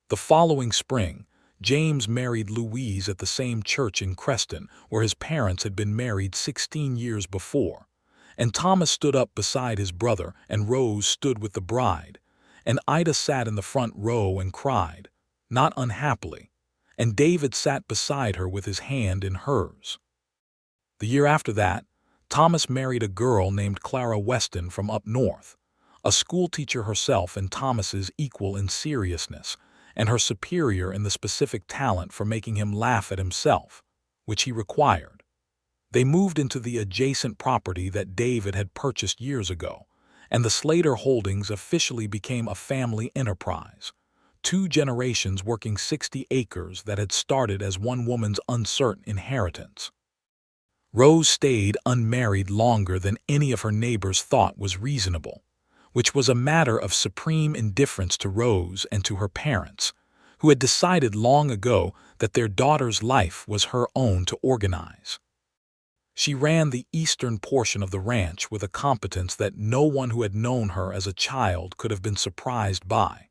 The following spring, James married Louise at the same church in Creston where his parents had been married 16 years before, and Thomas stood up beside his brother and Rose stood with the bride, and Ida sat in the front row and cried, not unhappily, and David sat beside her with his hand in hers. The year after that, Thomas married a girl named Clara Weston from up north, a schoolteacher herself and Thomas's equal in seriousness, and her superior in the specific talent for making him laugh at himself, which he required. They moved into the adjacent property that David had purchased years ago, and the Slater holdings officially became a family enterprise, 2 generations working 60 acres that had started as one woman's uncertain inheritance. Rose stayed unmarried longer than any of her neighbors thought was reasonable, which was a matter of supreme indifference to Rose and to her parents, who had decided long ago that their daughter's life was her own to organize. She ran the eastern portion of the ranch with a competence that no one who had known her as a child could have been surprised by,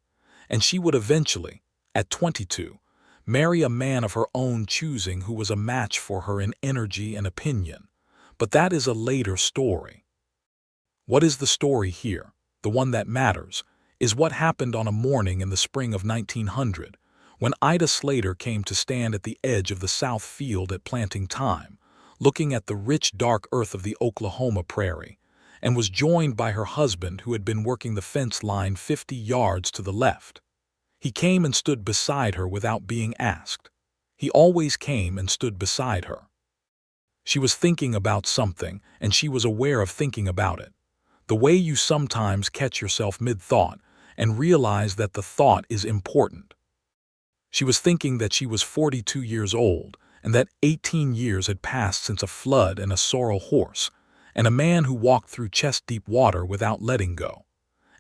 and she would eventually, at 22, marry a man of her own choosing who was a match for her in energy and opinion. But that is a later story. What is the story here? The one that matters, is what happened on a morning in the spring of 1900, when Ida Slater came to stand at the edge of the south field at planting time, looking at the rich dark earth of the Oklahoma prairie, and was joined by her husband who had been working the fence line 50 yards to the left. He came and stood beside her without being asked. He always came and stood beside her. She was thinking about something, and she was aware of thinking about it. The way you sometimes catch yourself mid-thought and realize that the thought is important. She was thinking that she was 42 years old and that 18 years had passed since a flood and a sorrel horse, and a man who walked through chest-deep water without letting go,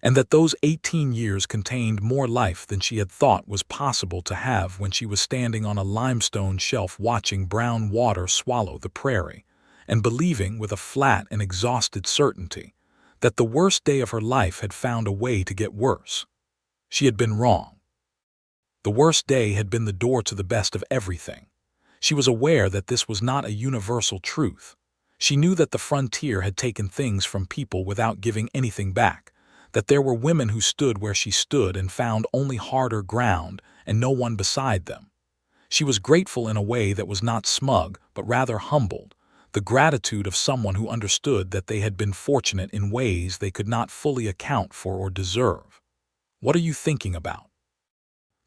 and that those 18 years contained more life than she had thought was possible to have when she was standing on a limestone shelf watching brown water swallow the prairie, and believing with a flat and exhausted certainty that the worst day of her life had found a way to get worse. She had been wrong. The worst day had been the door to the best of everything. She was aware that this was not a universal truth. She knew that the frontier had taken things from people without giving anything back, that there were women who stood where she stood and found only harder ground and no one beside them. She was grateful in a way that was not smug but rather humbled, the gratitude of someone who understood that they had been fortunate in ways they could not fully account for or deserve. "What are you thinking about?"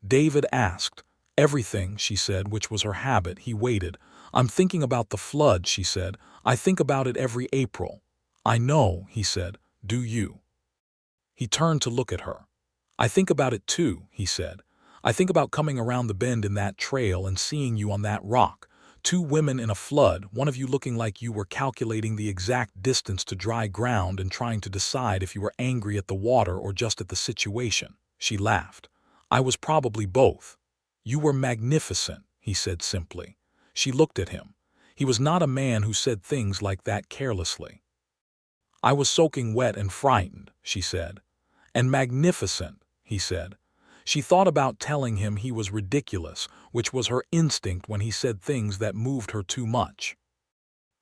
David asked. "Everything," she said, which was her habit. He waited. "I'm thinking about the flood," she said. "I think about it every April." "I know," he said. "Do you?" He turned to look at her. "I think about it too," he said. "I think about coming around the bend in that trail and seeing you on that rock. 2 women in a flood, one of you looking like you were calculating the exact distance to dry ground and trying to decide if you were angry at the water or just at the situation." She laughed. "I was probably both." "You were magnificent," he said simply. She looked at him. He was not a man who said things like that carelessly. "I was soaking wet and frightened," she said. "And magnificent," he said. She thought about telling him he was ridiculous, which was her instinct when he said things that moved her too much.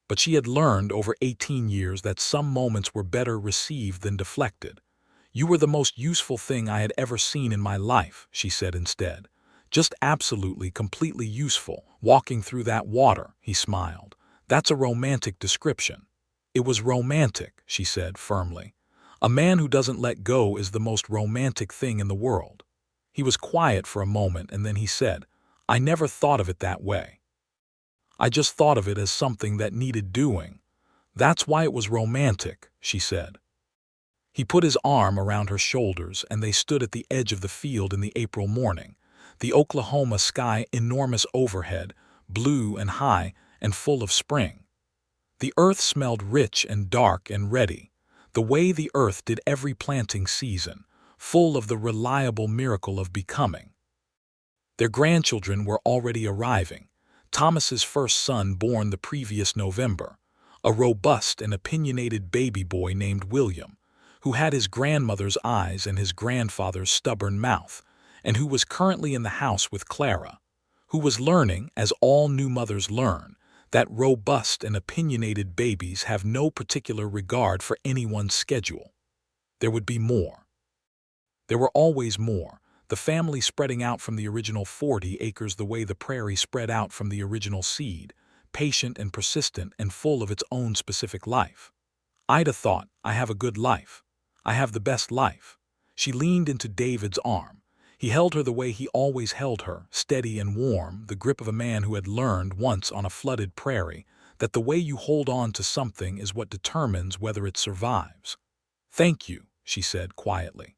But she had learned over 18 years that some moments were better received than deflected. "You were the most useful thing I had ever seen in my life," she said instead. "Just absolutely, completely useful, walking through that water," he smiled. "That's a romantic description." "It was romantic," she said firmly. "A man who doesn't let go is the most romantic thing in the world." He was quiet for a moment and then he said, "I never thought of it that way. I just thought of it as something that needed doing." "That's why it was romantic," she said. He put his arm around her shoulders and they stood at the edge of the field in the April morning, the Oklahoma sky enormous overhead, blue and high and full of spring. The earth smelled rich and dark and ready, the way the earth did every planting season, full of the reliable miracle of becoming. Their grandchildren were already arriving. Thomas's first son born the previous November, a robust and opinionated baby boy named William, who had his grandmother's eyes and his grandfather's stubborn mouth, and who was currently in the house with Clara, who was learning, as all new mothers learn, that robust and opinionated babies have no particular regard for anyone's schedule. There would be more. There were always more, the family spreading out from the original 40 acres the way the prairie spread out from the original seed, patient and persistent and full of its own specific life. Ida thought, "I have a good life. I have the best life." She leaned into David's arm. He held her the way he always held her, steady and warm, the grip of a man who had learned once on a flooded prairie that the way you hold on to something is what determines whether it survives. "Thank you," she said quietly.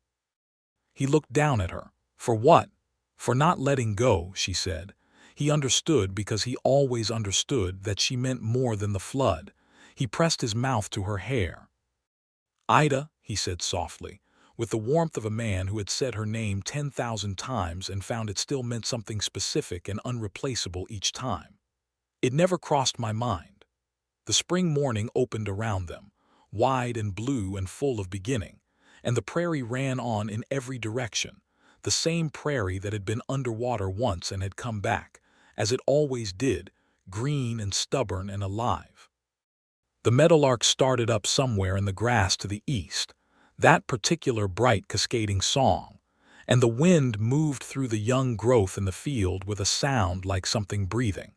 He looked down at her. "For what?" "For not letting go," she said. He understood because he always understood that she meant more than the flood. He pressed his mouth to her hair. "Ida," he said softly, with the warmth of a man who had said her name 10,000 times and found it still meant something specific and unreplaceable each time. "It never crossed my mind." The spring morning opened around them, wide and blue and full of beginning, and the prairie ran on in every direction, the same prairie that had been underwater once and had come back, as it always did, green and stubborn and alive. The meadowlark started up somewhere in the grass to the east, that particular bright cascading song, and the wind moved through the young growth in the field with a sound like something breathing.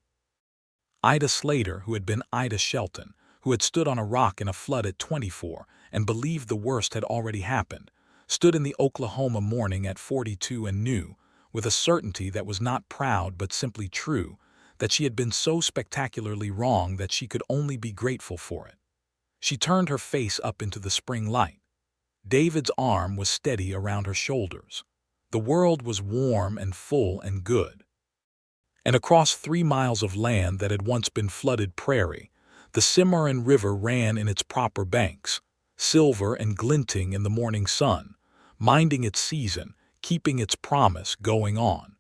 Ida Slater, who had been Ida Shelton, who had stood on a rock in a flood at 24 and believed the worst had already happened, stood in the Oklahoma morning at 42 and knew, with a certainty that was not proud but simply true, that she had been so spectacularly wrong that she could only be grateful for it. She turned her face up into the spring light. David's arm was steady around her shoulders. The world was warm and full and good. And across 3 miles of land that had once been flooded prairie, the Cimarron River ran in its proper banks, silver and glinting in the morning sun, minding its season, keeping its promise, going on.